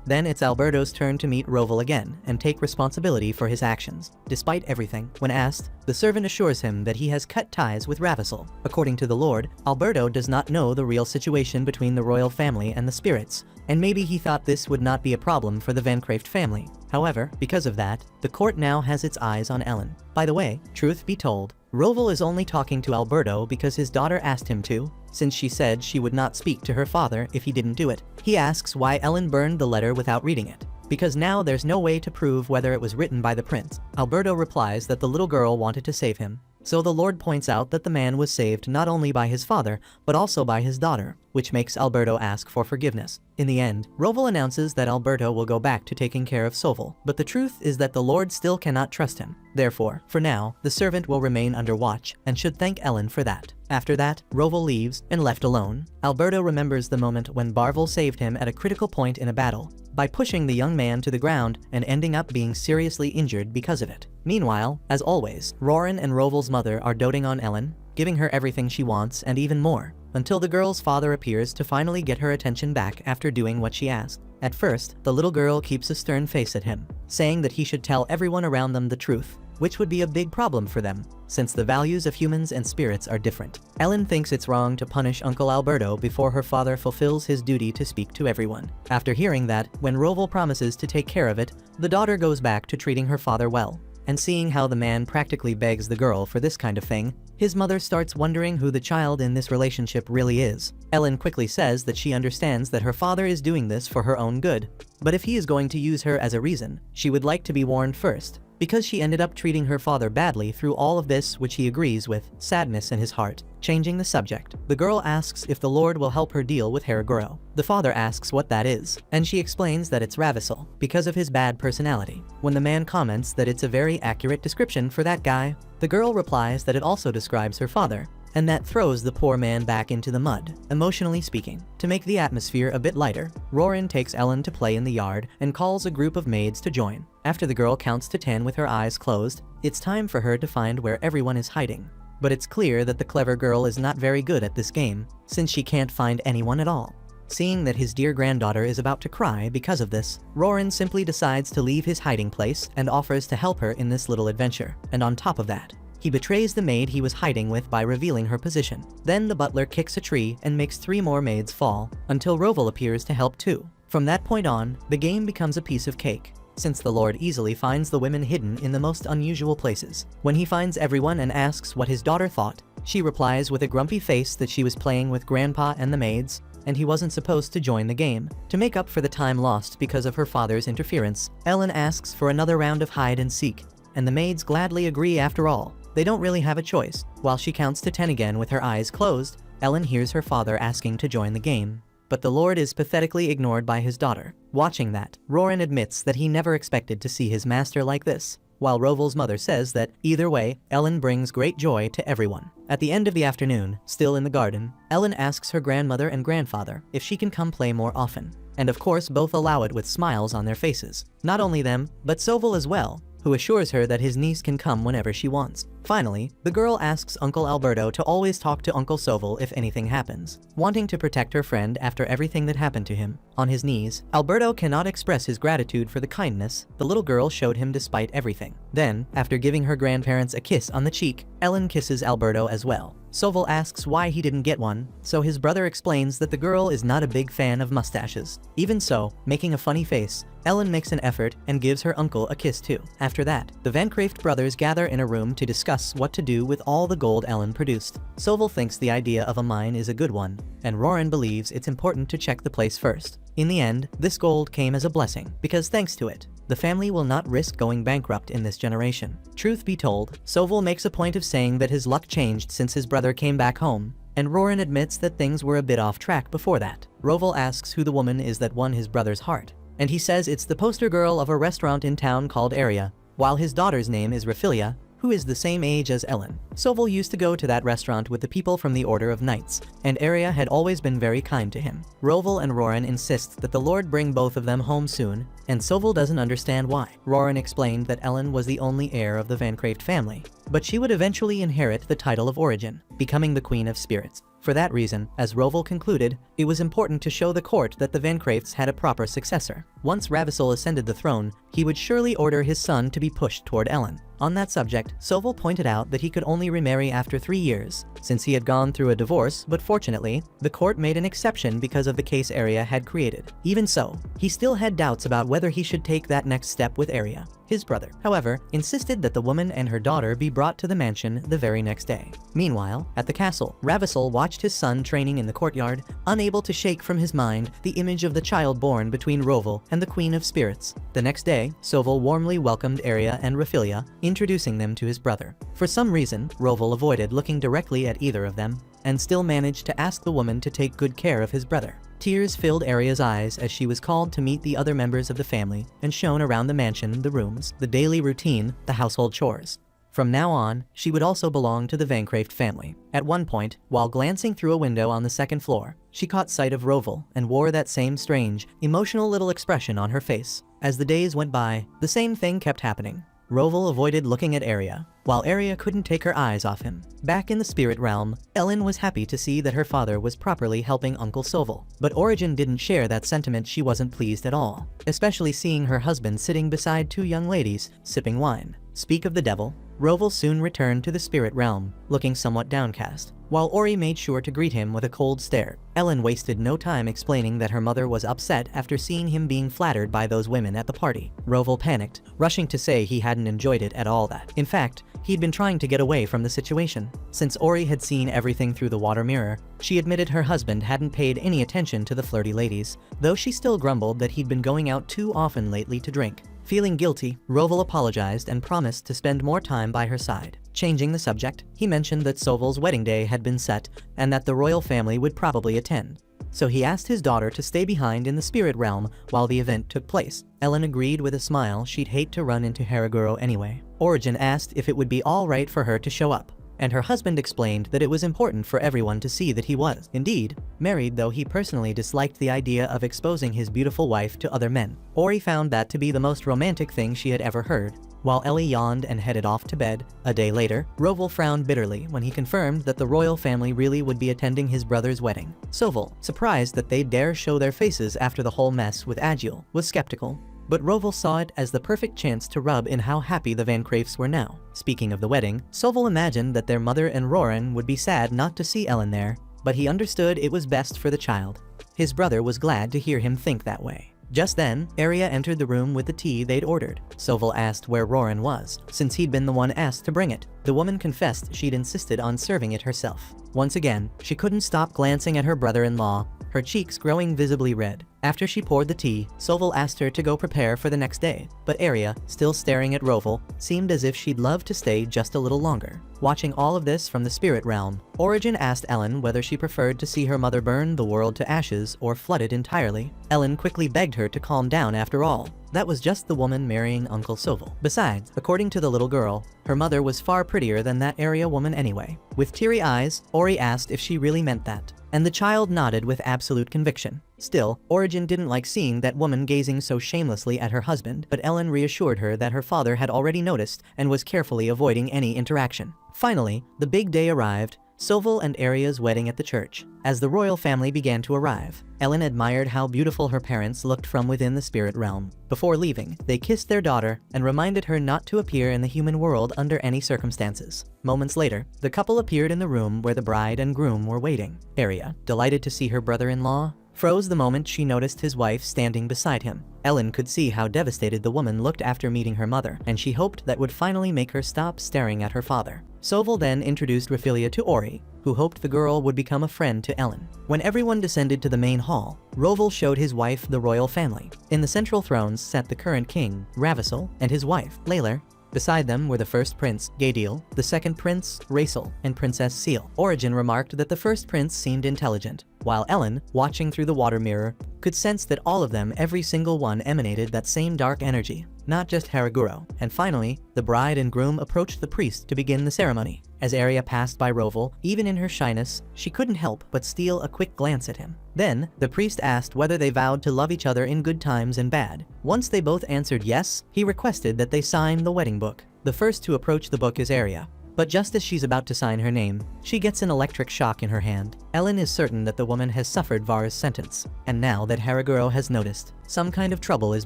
Then it's Alberto's turn to meet Rovell again and take responsibility for his actions. Despite everything, when asked, the servant assures him that he has cut ties with Ravissel. According to the Lord, Alberto does not know the real situation between the royal family and the spirits, and maybe he thought this would not be a problem for the Van Craeft family. However, because of that, the court now has its eyes on Ellen. By the way, truth be told, Rovell is only talking to Alberto because his daughter asked him to, since she said she would not speak to her father if he didn't do it. He asks why Ellen burned the letter without reading it. because now there's no way to prove whether it was written by the prince. Alberto replies that the little girl wanted to save him. So the Lord points out that the man was saved not only by his father, but also by his daughter, which makes Alberto ask for forgiveness. In the end, Roval announces that Alberto will go back to taking care of Soval, but the truth is that the Lord still cannot trust him. Therefore, for now, the servant will remain under watch and should thank Ellen for that. After that, Roval leaves, and left alone, Alberto remembers the moment when Barvel saved him at a critical point in a battle, by pushing the young man to the ground and ending up being seriously injured because of it. Meanwhile, as always, Roran and Roval's mother are doting on Ellen, giving her everything she wants and even more, until the girl's father appears to finally get her attention back after doing what she asked. At first, the little girl keeps a stern face at him, saying that he should tell everyone around them the truth, which would be a big problem for them, since the values of humans and spirits are different. Ellen thinks it's wrong to punish Uncle Alberto before her father fulfills his duty to speak to everyone. After hearing that, when Roval promises to take care of it, the daughter goes back to treating her father well. And seeing how the man practically begs the girl for this kind of thing, his mother starts wondering who the child in this relationship really is. Ellen quickly says that she understands that her father is doing this for her own good, but if he is going to use her as a reason, she would like to be warned first, because she ended up treating her father badly through all of this, which he agrees with, sadness in his heart. Changing the subject, the girl asks if the Lord will help her deal with Heraguro. The father asks what that is, and she explains that it's Ravissel, because of his bad personality. When the man comments that it's a very accurate description for that guy, the girl replies that it also describes her father, and that throws the poor man back into the mud, emotionally speaking. To make the atmosphere a bit lighter, Roran takes Ellen to play in the yard and calls a group of maids to join. After the girl counts to 10 with her eyes closed, it's time for her to find where everyone is hiding. But it's clear that the clever girl is not very good at this game, since she can't find anyone at all. Seeing that his dear granddaughter is about to cry because of this, Roran simply decides to leave his hiding place and offers to help her in this little adventure. And on top of that, he betrays the maid he was hiding with by revealing her position. Then the butler kicks a tree and makes 3 more maids fall, until Roval appears to help too. From that point on, the game becomes a piece of cake, since the Lord easily finds the women hidden in the most unusual places. When he finds everyone and asks what his daughter thought, she replies with a grumpy face that she was playing with Grandpa and the maids, and he wasn't supposed to join the game. To make up for the time lost because of her father's interference, Ellen asks for another round of hide and seek, and the maids gladly agree after all. They don't really have a choice. While she counts to 10 again with her eyes closed, Ellen hears her father asking to join the game. But the Lord is pathetically ignored by his daughter. Watching that, Roran admits that he never expected to see his master like this, while Roval's mother says that, either way, Ellen brings great joy to everyone. At the end of the afternoon, still in the garden, Ellen asks her grandmother and grandfather if she can come play more often. And of course both allow it with smiles on their faces. Not only them, but Soval as well, who assures her that his niece can come whenever she wants. Finally, the girl asks Uncle Alberto to always talk to Uncle Soval if anything happens, wanting to protect her friend after everything that happened to him. On his knees, Alberto cannot express his gratitude for the kindness the little girl showed him despite everything. Then, after giving her grandparents a kiss on the cheek, Ellen kisses Alberto as well. Soval asks why he didn't get one, so his brother explains that the girl is not a big fan of mustaches. Even so, making a funny face, Ellen makes an effort and gives her uncle a kiss too. After that, the Van Craeft brothers gather in a room to discuss what to do with all the gold Ellen produced. Soval thinks the idea of a mine is a good one, and Roran believes it's important to check the place first. In the end, this gold came as a blessing, because thanks to it, the family will not risk going bankrupt in this generation. Truth be told, Soval makes a point of saying that his luck changed since his brother came back home, and Roran admits that things were a bit off track before that. Roval asks who the woman is that won his brother's heart, and he says it's the poster girl of a restaurant in town called Aria, while his daughter's name is Raphilia, who is the same age as Ellen. Soval used to go to that restaurant with the people from the Order of Knights, and Aria had always been very kind to him. Roval and Roran insist that the Lord bring both of them home soon, and Soval doesn't understand why. Roran explained that Ellen was the only heir of the Van Craeft family, but she would eventually inherit the title of origin, becoming the Queen of Spirits. For that reason, as Roval concluded, it was important to show the court that the Van Craefts had a proper successor. Once Ravissel ascended the throne, he would surely order his son to be pushed toward Ellen. On that subject, Soval pointed out that he could only remarry after 3 years, since he had gone through a divorce, but fortunately, the court made an exception because of the case Arya had created. Even so, he still had doubts about whether he should take that next step with Arya. His brother, however, insisted that the woman and her daughter be brought to the mansion the very next day. Meanwhile, at the castle, Ravissol watched his son training in the courtyard, unable to shake from his mind the image of the child born between Roval and the Queen of Spirits. The next day, Soval warmly welcomed Arya and Raphilia, introducing them to his brother. For some reason, Roval avoided looking directly at either of them, and still managed to ask the woman to take good care of his brother. Tears filled Arya's eyes as she was called to meet the other members of the family and shown around the mansion, the rooms, the daily routine, the household chores. From now on, she would also belong to the Vancraft family. At one point, while glancing through a window on the second floor, she caught sight of Roval and wore that same strange, emotional little expression on her face. As the days went by, the same thing kept happening. Roval avoided looking at Arya, while Arya couldn't take her eyes off him. Back in the spirit realm, Ellen was happy to see that her father was properly helping Uncle Soval. But Origin didn't share that sentiment. She wasn't pleased at all, especially seeing her husband sitting beside 2 young ladies, sipping wine. Speak of the devil, Roval soon returned to the spirit realm, looking somewhat downcast, while Ori made sure to greet him with a cold stare. Ellen wasted no time explaining that her mother was upset after seeing him being flattered by those women at the party. Roval panicked, rushing to say he hadn't enjoyed it at all. That, in fact, he'd been trying to get away from the situation. Since Ori had seen everything through the water mirror, she admitted her husband hadn't paid any attention to the flirty ladies, though she still grumbled that he'd been going out too often lately to drink. Feeling guilty, Roval apologized and promised to spend more time by her side. Changing the subject, he mentioned that Soval's wedding day had been set and that the royal family would probably attend. So he asked his daughter to stay behind in the spirit realm while the event took place. Ellen agreed with a smile. She'd hate to run into Haraguro anyway. Origin asked if it would be all right for her to show up, and her husband explained that it was important for everyone to see that he was, indeed, married, though he personally disliked the idea of exposing his beautiful wife to other men. Ori found that to be the most romantic thing she had ever heard. While Ellie yawned and headed off to bed, a day later, Roval frowned bitterly when he confirmed that the royal family really would be attending his brother's wedding. Soval, surprised that they'd dare show their faces after the whole mess with Agil, was skeptical. But Roval saw it as the perfect chance to rub in how happy the Vancrafts were now. Speaking of the wedding, Soval imagined that their mother and Roran would be sad not to see Ellen there, but he understood it was best for the child. His brother was glad to hear him think that way. Just then, Arya entered the room with the tea they'd ordered. Soval asked where Roran was, since he'd been the one asked to bring it. The woman confessed she'd insisted on serving it herself. Once again, she couldn't stop glancing at her brother-in-law, her cheeks growing visibly red. After she poured the tea, Soval asked her to go prepare for the next day, but Arya, still staring at Roval, seemed as if she'd love to stay just a little longer. Watching all of this from the spirit realm, Origin asked Ellen whether she preferred to see her mother burn the world to ashes or flooded entirely. Ellen quickly begged her to calm down. After all, that was just the woman marrying Uncle Soval. Besides, according to the little girl, her mother was far prettier than that Arya woman anyway. With teary eyes, Ori asked if she really meant that, and the child nodded with absolute conviction. Still, Origin didn't like seeing that woman gazing so shamelessly at her husband, but Ellen reassured her that her father had already noticed and was carefully avoiding any interaction. Finally, the big day arrived, Soval and Arya's wedding at the church. As the royal family began to arrive, Ellen admired how beautiful her parents looked from within the spirit realm. Before leaving, they kissed their daughter and reminded her not to appear in the human world under any circumstances. Moments later, the couple appeared in the room where the bride and groom were waiting. Arya, delighted to see her brother-in-law, froze the moment she noticed his wife standing beside him. Ellen could see how devastated the woman looked after meeting her mother, and she hoped that would finally make her stop staring at her father. Soval then introduced Raphilia to Ori, who hoped the girl would become a friend to Ellen. When everyone descended to the main hall, Roval showed his wife the royal family. In the central thrones sat the current king, Ravissol, and his wife, Laylar. Beside them were the first prince, Gaedil, the second prince, Raisel, and Princess Seal. Origin remarked that the first prince seemed intelligent, while Ellen, watching through the water mirror, could sense that all of them, every single one, emanated that same dark energy, not just Haraguro. And finally, the bride and groom approached the priest to begin the ceremony. As Arya passed by Roval, even in her shyness, she couldn't help but steal a quick glance at him. Then, the priest asked whether they vowed to love each other in good times and bad. Once they both answered yes, he requested that they sign the wedding book. The first to approach the book is Arya. But just as she's about to sign her name, she gets an electric shock in her hand. Ellen is certain that the woman has suffered Vara's sentence, and now that Haraguro has noticed, some kind of trouble is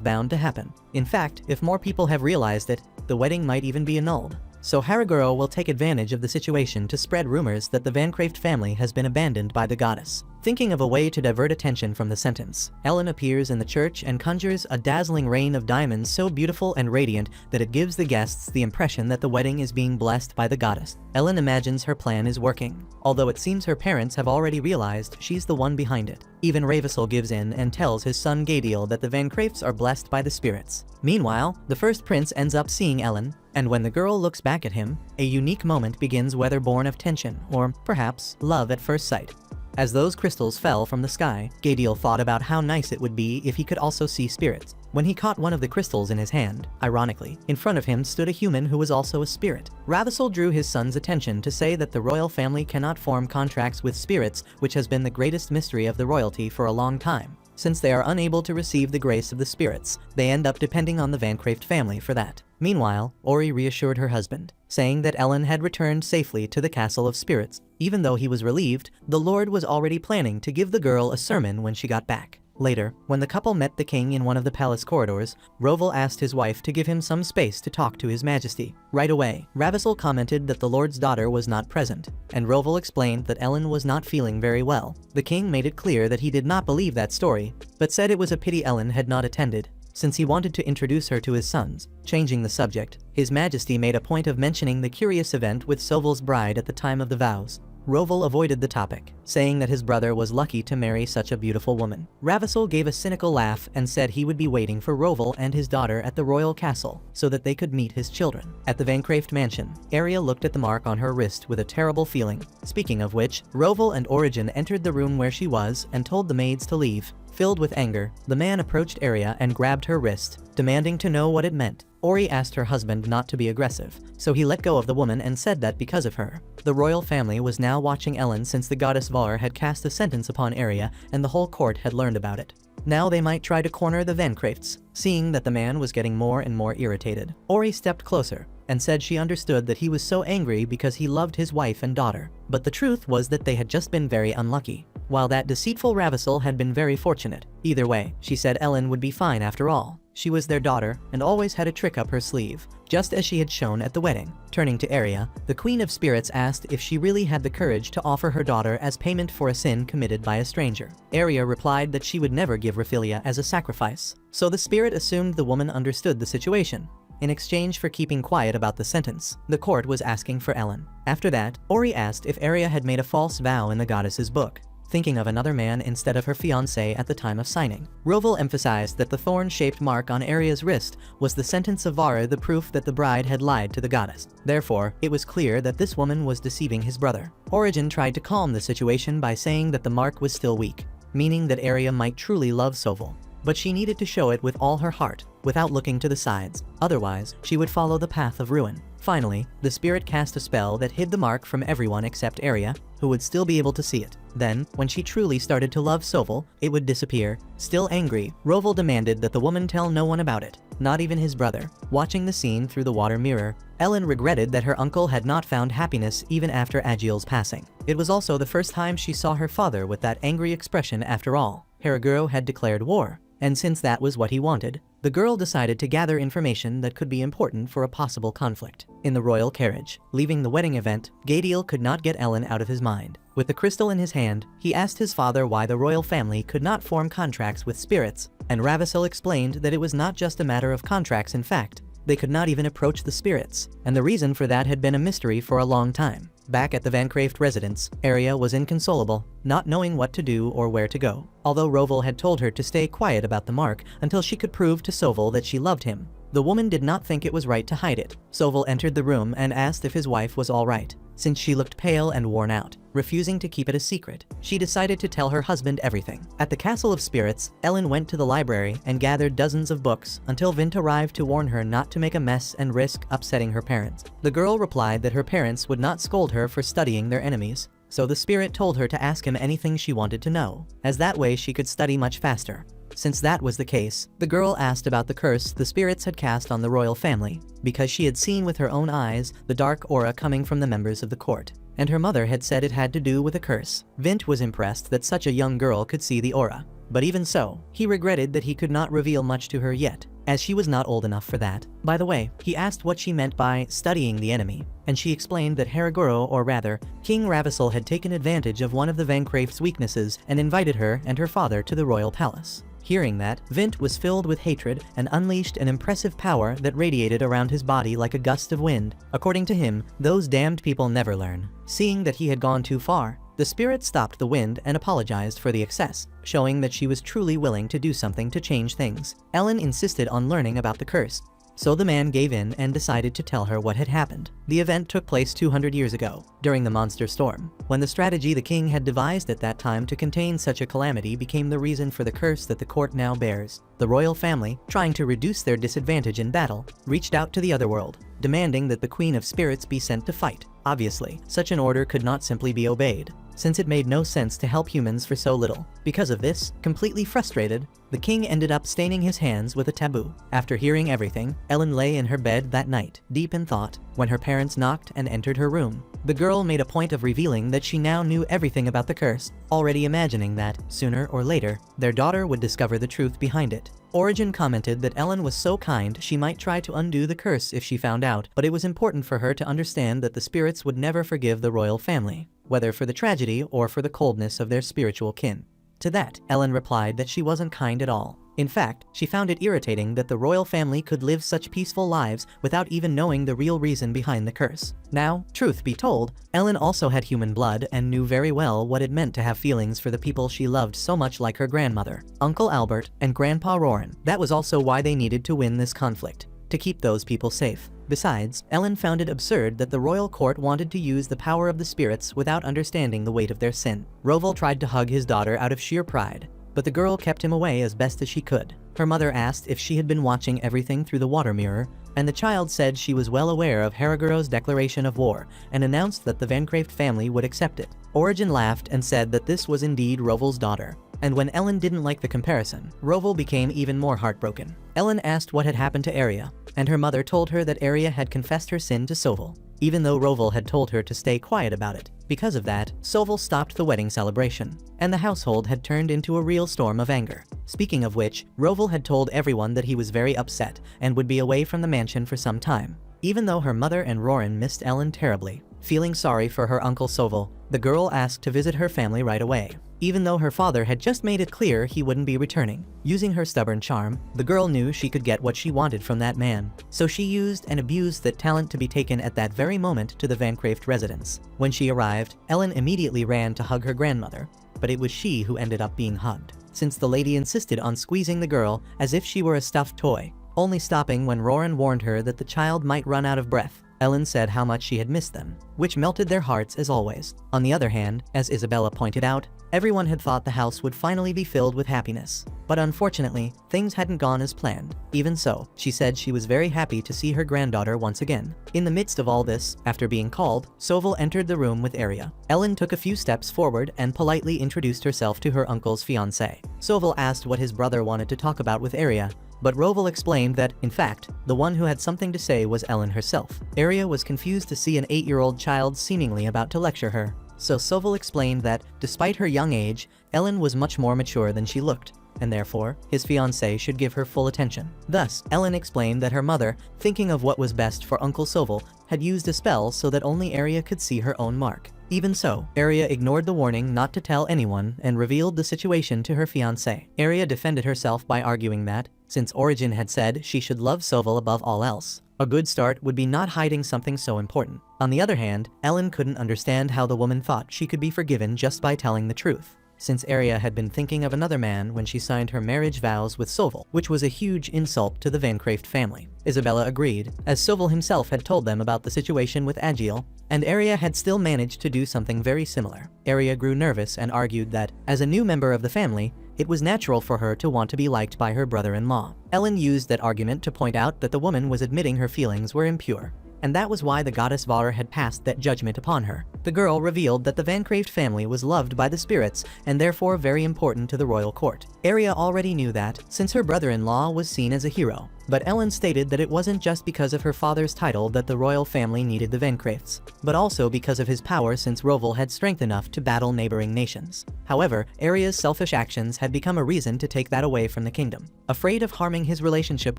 bound to happen. In fact, if more people have realized it, the wedding might even be annulled. So Haraguro will take advantage of the situation to spread rumors that the Vancraft family has been abandoned by the goddess. Thinking of a way to divert attention from the sentence, Ellen appears in the church and conjures a dazzling rain of diamonds so beautiful and radiant that it gives the guests the impression that the wedding is being blessed by the goddess. Ellen imagines her plan is working, although it seems her parents have already realized she's the one behind it. Even Ravissel gives in and tells his son Gadiel that the Vancrafts are blessed by the spirits. Meanwhile, the first prince ends up seeing Ellen, and when the girl looks back at him, a unique moment begins, whether born of tension or perhaps love at first sight. As those crystals fell from the sky, Gadiel thought about how nice it would be if he could also see spirits. When he caught one of the crystals in his hand, ironically, in front of him stood a human who was also a spirit. Ravissel drew his son's attention to say that the royal family cannot form contracts with spirits, which has been the greatest mystery of the royalty for a long time. Since they are unable to receive the grace of the spirits, they end up depending on the Vancraft family for that. Meanwhile, Ori reassured her husband, saying that Ellen had returned safely to the Castle of Spirits. Even though he was relieved, the Lord was already planning to give the girl a sermon when she got back. Later, when the couple met the king in one of the palace corridors, Rovell asked his wife to give him some space to talk to his majesty. Right away, Ravissel commented that the Lord's daughter was not present, and Rovell explained that Ellen was not feeling very well. The king made it clear that he did not believe that story, but said it was a pity Ellen had not attended, since he wanted to introduce her to his sons. Changing the subject, His Majesty made a point of mentioning the curious event with Soval's bride at the time of the vows. Rovell avoided the topic, saying that his brother was lucky to marry such a beautiful woman. Ravissel gave a cynical laugh and said he would be waiting for Rovell and his daughter at the royal castle so that they could meet his children. At the Vancraft mansion, Arya looked at the mark on her wrist with a terrible feeling. Speaking of which, Rovell and Origin entered the room where she was and told the maids to leave. Filled with anger, the man approached Arya and grabbed her wrist, demanding to know what it meant. Ori asked her husband not to be aggressive, so he let go of the woman and said that because of her, the royal family was now watching Ellen since the goddess Var had cast a sentence upon Arya and the whole court had learned about it. Now they might try to corner the Vancrafts. Seeing that the man was getting more and more irritated, Ori stepped closer and said she understood that he was so angry because he loved his wife and daughter. But the truth was that they had just been very unlucky, while that deceitful Ravissel had been very fortunate. Either way, she said Ellen would be fine after all. She was their daughter and always had a trick up her sleeve, just as she had shown at the wedding. Turning to Arya, the Queen of Spirits asked if she really had the courage to offer her daughter as payment for a sin committed by a stranger. Arya replied that she would never give Raphilia as a sacrifice, so the spirit assumed the woman understood the situation. In exchange for keeping quiet about the sentence, the court was asking for Ellen. After that, Ori asked if Arya had made a false vow in the goddess's book, thinking of another man instead of her fiancé at the time of signing. Rovell emphasized that the thorn-shaped mark on Arya's wrist was the sentence of Vara, the proof that the bride had lied to the goddess. Therefore, it was clear that this woman was deceiving his brother. Origin tried to calm the situation by saying that the mark was still weak, meaning that Arya might truly love Soval. But she needed to show it with all her heart, without looking to the sides. Otherwise, she would follow the path of ruin. Finally, the spirit cast a spell that hid the mark from everyone except Arya, who would still be able to see it. Then, when she truly started to love Soval, it would disappear. Still angry, Rovell demanded that the woman tell no one about it, not even his brother. Watching the scene through the water mirror, Ellen regretted that her uncle had not found happiness even after Agiel's passing. It was also the first time she saw her father with that angry expression after all. Haraguro had declared war, and since that was what he wanted, the girl decided to gather information that could be important for a possible conflict. In the royal carriage, leaving the wedding event, Gadiel could not get Ellen out of his mind. With the crystal in his hand, he asked his father why the royal family could not form contracts with spirits, and Ravissel explained that it was not just a matter of contracts. In fact, they could not even approach the spirits, and the reason for that had been a mystery for a long time. Back at the Vancraft residence, Arya was inconsolable, not knowing what to do or where to go. Although Rovell had told her to stay quiet about the mark until she could prove to Soval that she loved him, the woman did not think it was right to hide it. Soval entered the room and asked if his wife was all right, since she looked pale and worn out. Refusing to keep it a secret, she decided to tell her husband everything. At the Castle of Spirits, Ellen went to the library and gathered dozens of books until Vint arrived to warn her not to make a mess and risk upsetting her parents. The girl replied that her parents would not scold her for studying their enemies, so the spirit told her to ask him anything she wanted to know, as that way she could study much faster. Since that was the case, the girl asked about the curse the spirits had cast on the royal family, because she had seen with her own eyes the dark aura coming from the members of the court, and her mother had said it had to do with a curse. Vint was impressed that such a young girl could see the aura, but even so, he regretted that he could not reveal much to her yet, as she was not old enough for that. By the way, he asked what she meant by studying the enemy, and she explained that Haraguro, or rather, King Ravissel, had taken advantage of one of the Vancraft's weaknesses and invited her and her father to the royal palace. Hearing that, Vint was filled with hatred and unleashed an impressive power that radiated around his body like a gust of wind. According to him, those damned people never learn. Seeing that he had gone too far, the spirit stopped the wind and apologized for the excess, showing that she was truly willing to do something to change things. Ellen insisted on learning about the curse, so the man gave in and decided to tell her what had happened. The event took place 200 years ago, during the monster storm, when the strategy the king had devised at that time to contain such a calamity became the reason for the curse that the court now bears. The royal family, trying to reduce their disadvantage in battle, reached out to the otherworld, demanding that the Queen of Spirits be sent to fight. Obviously, such an order could not simply be obeyed, since it made no sense to help humans for so little. Because of this, completely frustrated, the king ended up staining his hands with a taboo. After hearing everything, Ellen lay in her bed that night, deep in thought, when her parents knocked and entered her room. The girl made a point of revealing that she now knew everything about the curse, already imagining that, sooner or later, their daughter would discover the truth behind it. Origin commented that Ellen was so kind she might try to undo the curse if she found out, but it was important for her to understand that the spirits would never forgive the royal family, whether for the tragedy or for the coldness of their spiritual kin. To that, Ellen replied that she wasn't kind at all. In fact, she found it irritating that the royal family could live such peaceful lives without even knowing the real reason behind the curse. Now, truth be told, Ellen also had human blood and knew very well what it meant to have feelings for the people she loved so much, like her grandmother, Uncle Albert, and Grandpa Roran. That was also why they needed to win this conflict, to keep those people safe. Besides, Ellen found it absurd that the royal court wanted to use the power of the spirits without understanding the weight of their sin. Roval tried to hug his daughter out of sheer pride, but the girl kept him away as best as she could. Her mother asked if she had been watching everything through the water mirror, and the child said she was well aware of Haraguro's declaration of war and announced that the Vancraft family would accept it. Origin laughed and said that this was indeed Roval's daughter. And when Ellen didn't like the comparison, Roval became even more heartbroken. Ellen asked what had happened to Arya, and her mother told her that Arya had confessed her sin to Soval, even though Roval had told her to stay quiet about it. Because of that, Soval stopped the wedding celebration, and the household had turned into a real storm of anger. Speaking of which, Roval had told everyone that he was very upset and would be away from the mansion for some time. Even though her mother and Roran missed Ellen terribly, feeling sorry for her uncle Soval, the girl asked to visit her family right away, even though her father had just made it clear he wouldn't be returning. Using her stubborn charm, the girl knew she could get what she wanted from that man, so she used and abused that talent to be taken at that very moment to the Vancraft residence. When she arrived, Ellen immediately ran to hug her grandmother, but it was she who ended up being hugged, since the lady insisted on squeezing the girl as if she were a stuffed toy, only stopping when Roran warned her that the child might run out of breath. Ellen said how much she had missed them, which melted their hearts as always. On the other hand, as Isabella pointed out, everyone had thought the house would finally be filled with happiness. But unfortunately, things hadn't gone as planned. Even so, she said she was very happy to see her granddaughter once again. In the midst of all this, after being called, Soval entered the room with Arya. Ellen took a few steps forward and politely introduced herself to her uncle's fiancée. Soval asked what his brother wanted to talk about with Arya, but Roval explained that, in fact, the one who had something to say was Ellen herself. Arya was confused to see an 8-year-old child seemingly about to lecture her, so Soval explained that, despite her young age, Ellen was much more mature than she looked, and therefore, his fiancée should give her full attention. Thus, Ellen explained that her mother, thinking of what was best for Uncle Soval, had used a spell so that only Arya could see her own mark. Even so, Arya ignored the warning not to tell anyone and revealed the situation to her fiancé. Arya defended herself by arguing that, since Origin had said she should love Soval above all else, a good start would be not hiding something so important. On the other hand, Ellen couldn't understand how the woman thought she could be forgiven just by telling the truth, since Arya had been thinking of another man when she signed her marriage vows with Soval, which was a huge insult to the Vancraft family. Isabella agreed, as Soval himself had told them about the situation with Agiel, and Arya had still managed to do something very similar. Arya grew nervous and argued that, as a new member of the family, it was natural for her to want to be liked by her brother-in-law. Ellen used that argument to point out that the woman was admitting her feelings were impure, and that was why the goddess Var had passed that judgment upon her. The girl revealed that the Vancraft family was loved by the spirits and therefore very important to the royal court. Arya already knew that, since her brother-in-law was seen as a hero. But Ellen stated that it wasn't just because of her father's title that the royal family needed the Vancrafts, but also because of his power, since Rovell had strength enough to battle neighboring nations. However, Arya's selfish actions had become a reason to take that away from the kingdom. Afraid of harming his relationship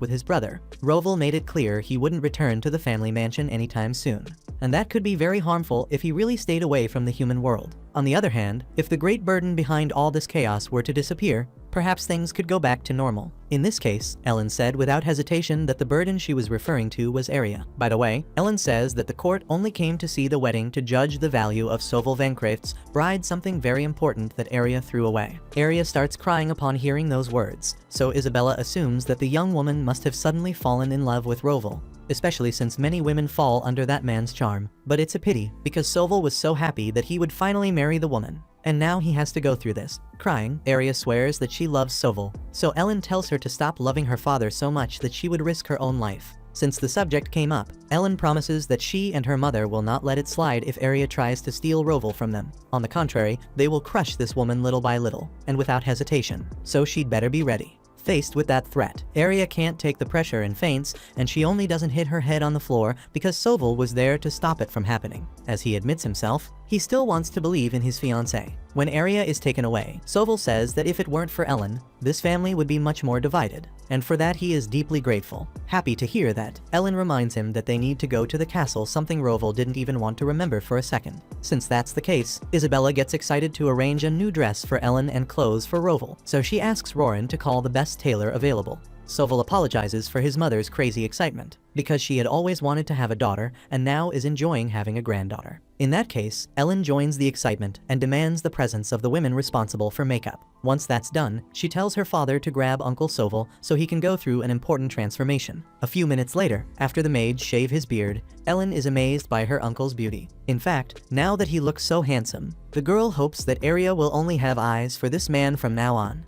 with his brother, Rovell made it clear he wouldn't return to the family mansion anytime soon. And that could be very harmful if he really stayed away from the human world. On the other hand, if the great burden behind all this chaos were to disappear, perhaps things could go back to normal. In this case, Ellen said without hesitation that the burden she was referring to was Arya. By the way, Ellen says that the court only came to see the wedding to judge the value of Sovell Vancraft's bride, something very important that Arya threw away. Arya starts crying upon hearing those words, so Isabella assumes that the young woman must have suddenly fallen in love with Rovell, especially since many women fall under that man's charm. But it's a pity, because Sovell was so happy that he would finally marry the woman. And now he has to go through this. Crying, Arya swears that she loves Sovell, so Ellen tells her to stop loving her father so much that she would risk her own life. Since the subject came up, Ellen promises that she and her mother will not let it slide if Arya tries to steal Rovell from them. On the contrary, they will crush this woman little by little, and without hesitation. So she'd better be ready. Faced with that threat, Arya can't take the pressure and faints, and she only doesn't hit her head on the floor because Sovell was there to stop it from happening. As he admits himself, he still wants to believe in his fiancée. When Arya is taken away, Sovell says that if it weren't for Ellen, this family would be much more divided, and for that he is deeply grateful. Happy to hear that, Ellen reminds him that they need to go to the castle, something Rovell didn't even want to remember for a second. Since that's the case, Isabella gets excited to arrange a new dress for Ellen and clothes for Rovell, so she asks Roran to call the best tailor available. Sovell apologizes for his mother's crazy excitement, because she had always wanted to have a daughter and now is enjoying having a granddaughter. In that case, Ellen joins the excitement and demands the presence of the women responsible for makeup. Once that's done, she tells her father to grab Uncle Sovell so he can go through an important transformation. A few minutes later, after the maids shave his beard, Ellen is amazed by her uncle's beauty. In fact, now that he looks so handsome, the girl hopes that Arya will only have eyes for this man from now on.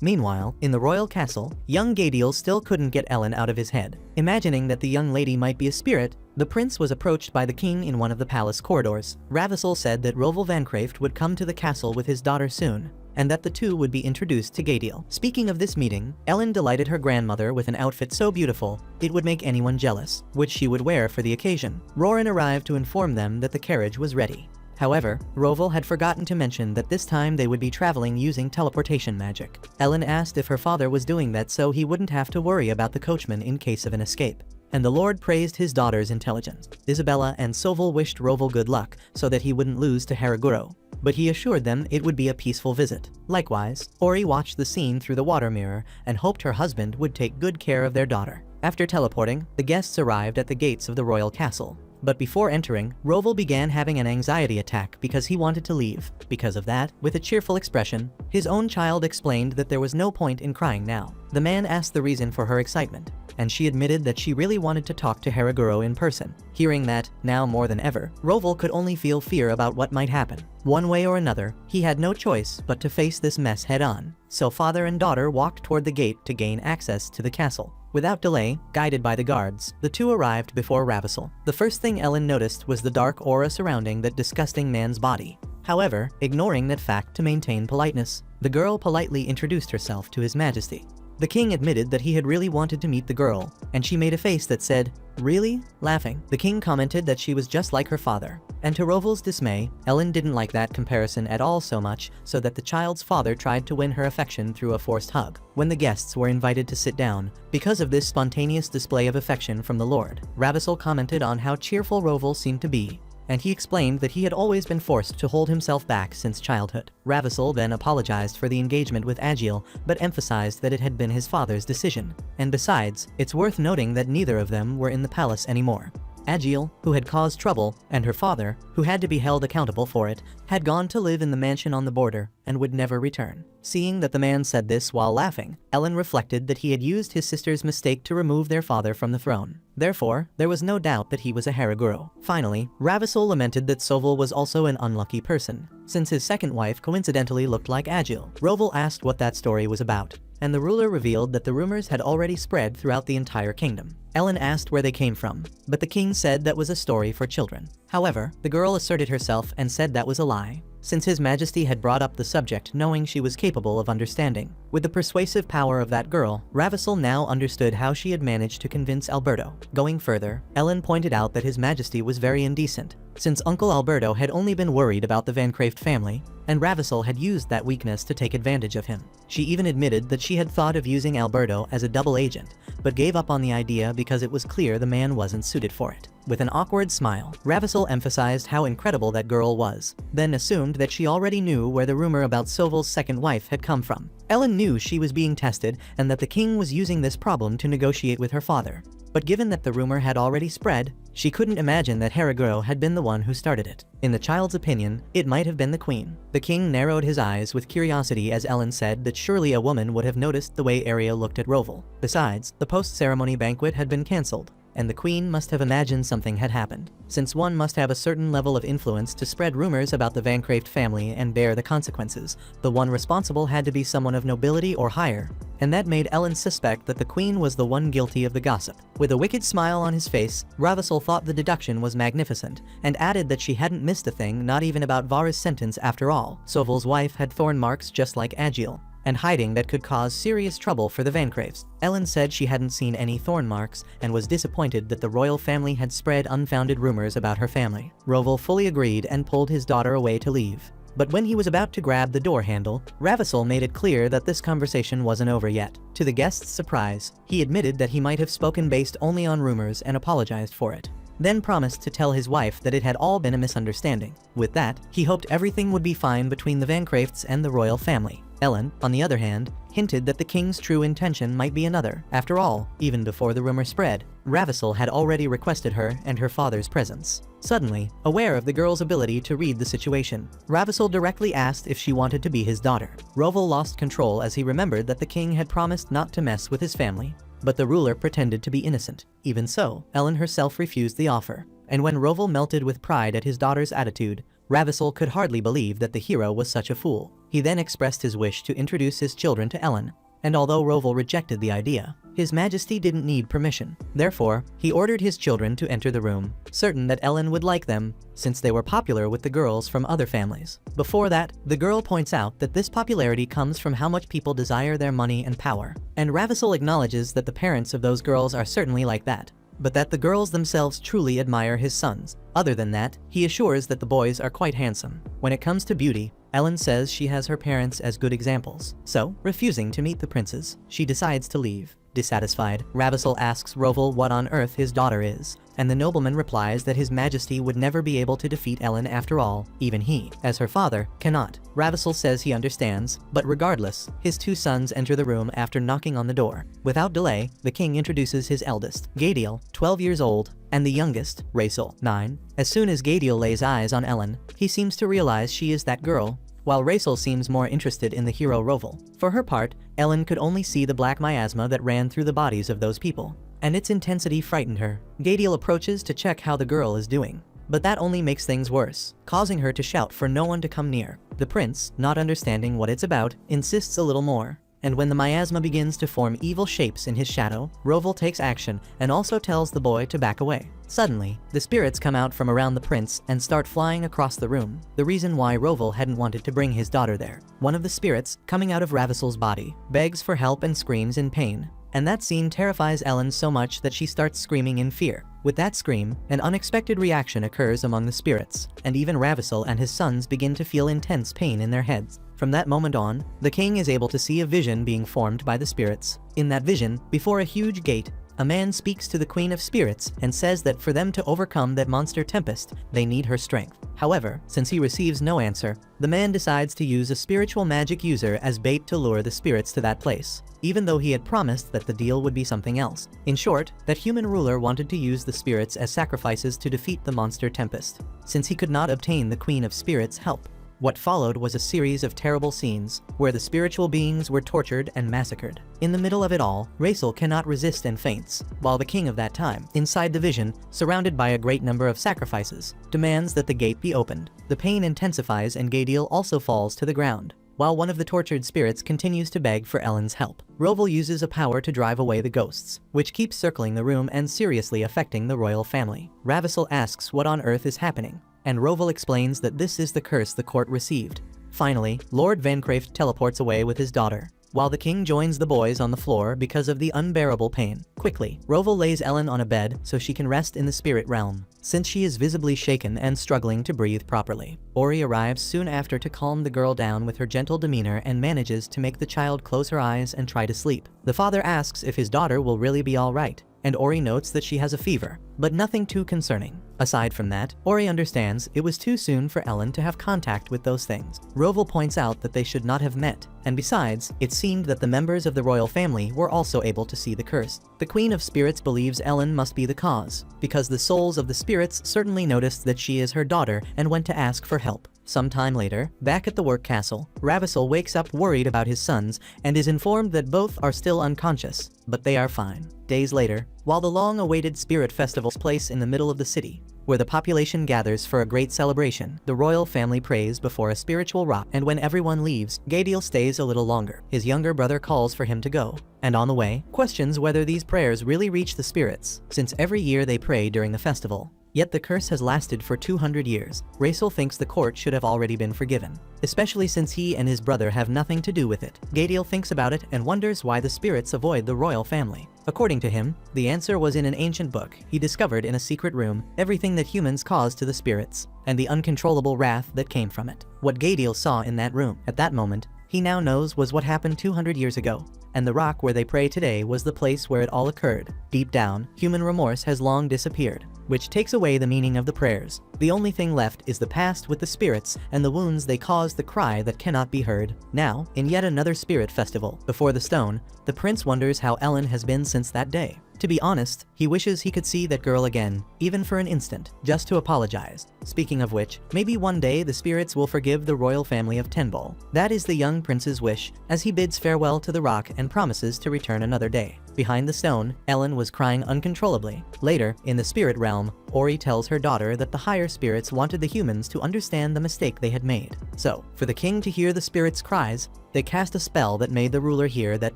Meanwhile, in the royal castle, young Gadiel still couldn't get Ellen out of his head. Imagining that the young lady might be a spirit, the prince was approached by the king in one of the palace corridors. Ravissel said that Rovell Vancraft would come to the castle with his daughter soon, and that the two would be introduced to Gadiel. Speaking of this meeting, Ellen delighted her grandmother with an outfit so beautiful, it would make anyone jealous, which she would wear for the occasion. Roran arrived to inform them that the carriage was ready. However, Rovell had forgotten to mention that this time they would be traveling using teleportation magic. Ellen asked if her father was doing that so he wouldn't have to worry about the coachman in case of an escape. And the Lord praised his daughter's intelligence. Isabella and Sovell wished Rovell good luck so that he wouldn't lose to Haraguro, but he assured them it would be a peaceful visit. Likewise, Ori watched the scene through the water mirror and hoped her husband would take good care of their daughter. After teleporting, the guests arrived at the gates of the royal castle. But before entering, Rovell began having an anxiety attack because he wanted to leave. Because of that, with a cheerful expression, his own child explained that there was no point in crying now. The man asked the reason for her excitement, and she admitted that she really wanted to talk to Haraguro in person. Hearing that, now more than ever, Rovell could only feel fear about what might happen. One way or another, he had no choice but to face this mess head-on. So father and daughter walked toward the gate to gain access to the castle. Without delay, guided by the guards, the two arrived before Ravissel. The first thing Ellen noticed was the dark aura surrounding that disgusting man's body. However, ignoring that fact to maintain politeness, the girl politely introduced herself to His Majesty. The king admitted that he had really wanted to meet the girl, and she made a face that said, "Really?" Laughing, the king commented that she was just like her father. And to Rovell's dismay, Ellen didn't like that comparison at all, so much so that the child's father tried to win her affection through a forced hug. When the guests were invited to sit down, because of this spontaneous display of affection from the Lord, Ravissel commented on how cheerful Rovell seemed to be, and he explained that he had always been forced to hold himself back since childhood. Ravissel then apologized for the engagement with Agiel, but emphasized that it had been his father's decision. And besides, it's worth noting that neither of them were in the palace anymore. Agiel, who had caused trouble, and her father, who had to be held accountable for it, had gone to live in the mansion on the border and would never return. Seeing that the man said this while laughing, Ellen reflected that he had used his sister's mistake to remove their father from the throne. Therefore, there was no doubt that he was a Haraguro. Finally, Ravissel lamented that Sovell was also an unlucky person, since his second wife coincidentally looked like Agiel. Rovell asked what that story was about, and the ruler revealed that the rumors had already spread throughout the entire kingdom. Ellen asked where they came from, but the king said that was a story for children. However, the girl asserted herself and said that was a lie, since His Majesty had brought up the subject knowing she was capable of understanding. With the persuasive power of that girl, Ravissel now understood how she had managed to convince Alberto. Going further, Ellen pointed out that His Majesty was very indecent, since Uncle Alberto had only been worried about the Van Craeft family, and Ravissel had used that weakness to take advantage of him. She even admitted that she had thought of using Alberto as a double agent, but gave up on the idea because it was clear the man wasn't suited for it. With an awkward smile, Ravissel emphasized how incredible that girl was, then assumed that she already knew where the rumor about Soval's second wife had come from. Ellen knew she was being tested and that the king was using this problem to negotiate with her father. But given that the rumor had already spread, she couldn't imagine that Herregro had been the one who started it. In the child's opinion, it might have been the queen. The king narrowed his eyes with curiosity as Ellen said that surely a woman would have noticed the way Aria looked at Roval. Besides, the post-ceremony banquet had been cancelled, and the queen must have imagined something had happened, since one must have a certain level of influence to spread rumors about the Van Craeft family and bear the consequences. The one responsible had to be someone of nobility or higher, and that made Ellen suspect that the queen was the one guilty of the gossip. With a wicked smile on his face, Ravissel thought the deduction was magnificent, and added that she hadn't missed a thing, not even about Vara's sentence after all. Soval's wife had thorn marks just like Agil, and hiding that could cause serious trouble for the Van Craefts. Ellen said she hadn't seen any thorn marks and was disappointed that the royal family had spread unfounded rumors about her family. Roval fully agreed and pulled his daughter away to leave. But when he was about to grab the door handle, Ravissel made it clear that this conversation wasn't over yet. To the guest's surprise, he admitted that he might have spoken based only on rumors and apologized for it, then promised to tell his wife that it had all been a misunderstanding. With that, he hoped everything would be fine between the Van Craefts and the royal family. Ellen, on the other hand, hinted that the king's true intention might be another. After all, even before the rumor spread, Ravissel had already requested her and her father's presence. Suddenly, aware of the girl's ability to read the situation, Ravissel directly asked if she wanted to be his daughter. Roval lost control as he remembered that the king had promised not to mess with his family, but the ruler pretended to be innocent. Even so, Ellen herself refused the offer, and when Roval melted with pride at his daughter's attitude, Ravissel could hardly believe that the hero was such a fool. He then expressed his wish to introduce his children to Ellen, and although Roval rejected the idea, His Majesty didn't need permission. Therefore, he ordered his children to enter the room, certain that Ellen would like them, since they were popular with the girls from other families. Before that, the girl points out that this popularity comes from how much people desire their money and power, and Ravissel acknowledges that the parents of those girls are certainly like that, but that the girls themselves truly admire his sons. Other than that, he assures that the boys are quite handsome. When it comes to beauty, Ellen says she has her parents as good examples, so, refusing to meet the princes, she decides to leave. Dissatisfied, Ravissel asks Roval what on earth his daughter is, and the nobleman replies that His Majesty would never be able to defeat Ellen after all, even he, as her father, cannot. Ravissel says he understands, but regardless, his two sons enter the room after knocking on the door. Without delay, the king introduces his eldest, Gadiel, 12 years old, and the youngest, Rachel, 9. As soon as Gadiel lays eyes on Ellen, he seems to realize she is that girl, while Rachel seems more interested in the hero Roval. For her part, Ellen could only see the black miasma that ran through the bodies of those people, and its intensity frightened her. Gadiel approaches to check how the girl is doing, but that only makes things worse, causing her to shout for no one to come near. The prince, not understanding what it's about, insists a little more, and when the miasma begins to form evil shapes in his shadow, Roval takes action and also tells the boy to back away. Suddenly, the spirits come out from around the prince and start flying across the room, the reason why Roval hadn't wanted to bring his daughter there. One of the spirits, coming out of Ravissel's body, begs for help and screams in pain, and that scene terrifies Ellen so much that she starts screaming in fear. With that scream, an unexpected reaction occurs among the spirits, and even Ravissel and his sons begin to feel intense pain in their heads. From that moment on, the king is able to see a vision being formed by the spirits. In that vision, before a huge gate, a man speaks to the Queen of Spirits and says that for them to overcome that monster tempest, they need her strength. However, since he receives no answer, the man decides to use a spiritual magic user as bait to lure the spirits to that place, even though he had promised that the deal would be something else. In short, that human ruler wanted to use the spirits as sacrifices to defeat the monster tempest, since he could not obtain the Queen of Spirits' help. What followed was a series of terrible scenes, where the spiritual beings were tortured and massacred. In the middle of it all, Rachel cannot resist and faints, while the king of that time, inside the vision, surrounded by a great number of sacrifices, demands that the gate be opened. The pain intensifies and Gadiel also falls to the ground. while one of the tortured spirits continues to beg for Ellen's help. Roval uses a power to drive away the ghosts, which keep circling the room and seriously affecting the royal family. Ravissel asks what on earth is happening, and Roval explains that this is the curse the court received. Finally, Lord Vancraft teleports away with his daughter, while the king joins the boys on the floor because of the unbearable pain. Quickly, Roval lays Ellen on a bed so she can rest in the spirit realm, since she is visibly shaken and struggling to breathe properly. Ori arrives soon after to calm the girl down with her gentle demeanor and manages to make the child close her eyes and try to sleep. The father asks if his daughter will really be alright, and Ori notes that she has a fever, but nothing too concerning. Aside from that, Ori understands it was too soon for Ellen to have contact with those things. Roval points out that they should not have met, and besides, it seemed that the members of the royal family were also able to see the curse. The Queen of Spirits believes Ellen must be the cause, because the souls of the spirits certainly noticed that she is her daughter and went to ask for help. Some time later, back at the work castle, Ravissel wakes up worried about his sons and is informed that both are still unconscious, but they are fine. Days later, while the long-awaited spirit festival takes place in the middle of the city, where the population gathers for a great celebration, the royal family prays before a spiritual rock, and when everyone leaves, Gadiel stays a little longer. His younger brother calls for him to go, and on the way, questions whether these prayers really reach the spirits, since every year they pray during the festival. Yet the curse has lasted for 200 years. Racel thinks the court should have already been forgiven, especially since he and his brother have nothing to do with it. Gadiel thinks about it and wonders why the spirits avoid the royal family. According to him, the answer was in an ancient book he discovered in a secret room, everything that humans cause to the spirits, and the uncontrollable wrath that came from it. What Gadiel saw in that room, at that moment, he now knows was what happened 200 years ago, and the rock where they pray today was the place where it all occurred. Deep down, human remorse has long disappeared, which takes away the meaning of the prayers. The only thing left is the past with the spirits and the wounds they caused, the cry that cannot be heard. Now, in yet another spirit festival, before the stone, the prince wonders how Ellen has been since that day. To be honest, he wishes he could see that girl again, even for an instant, just to apologize. Speaking of which, maybe one day the spirits will forgive the royal family of Tenbol. That is the young prince's wish, as he bids farewell to the rock and promises to return another day. Behind the stone, Ellen was crying uncontrollably. Later, in the spirit realm, Ori tells her daughter that the higher spirits wanted the humans to understand the mistake they had made. So, for the king to hear the spirits' cries, they cast a spell that made the ruler hear that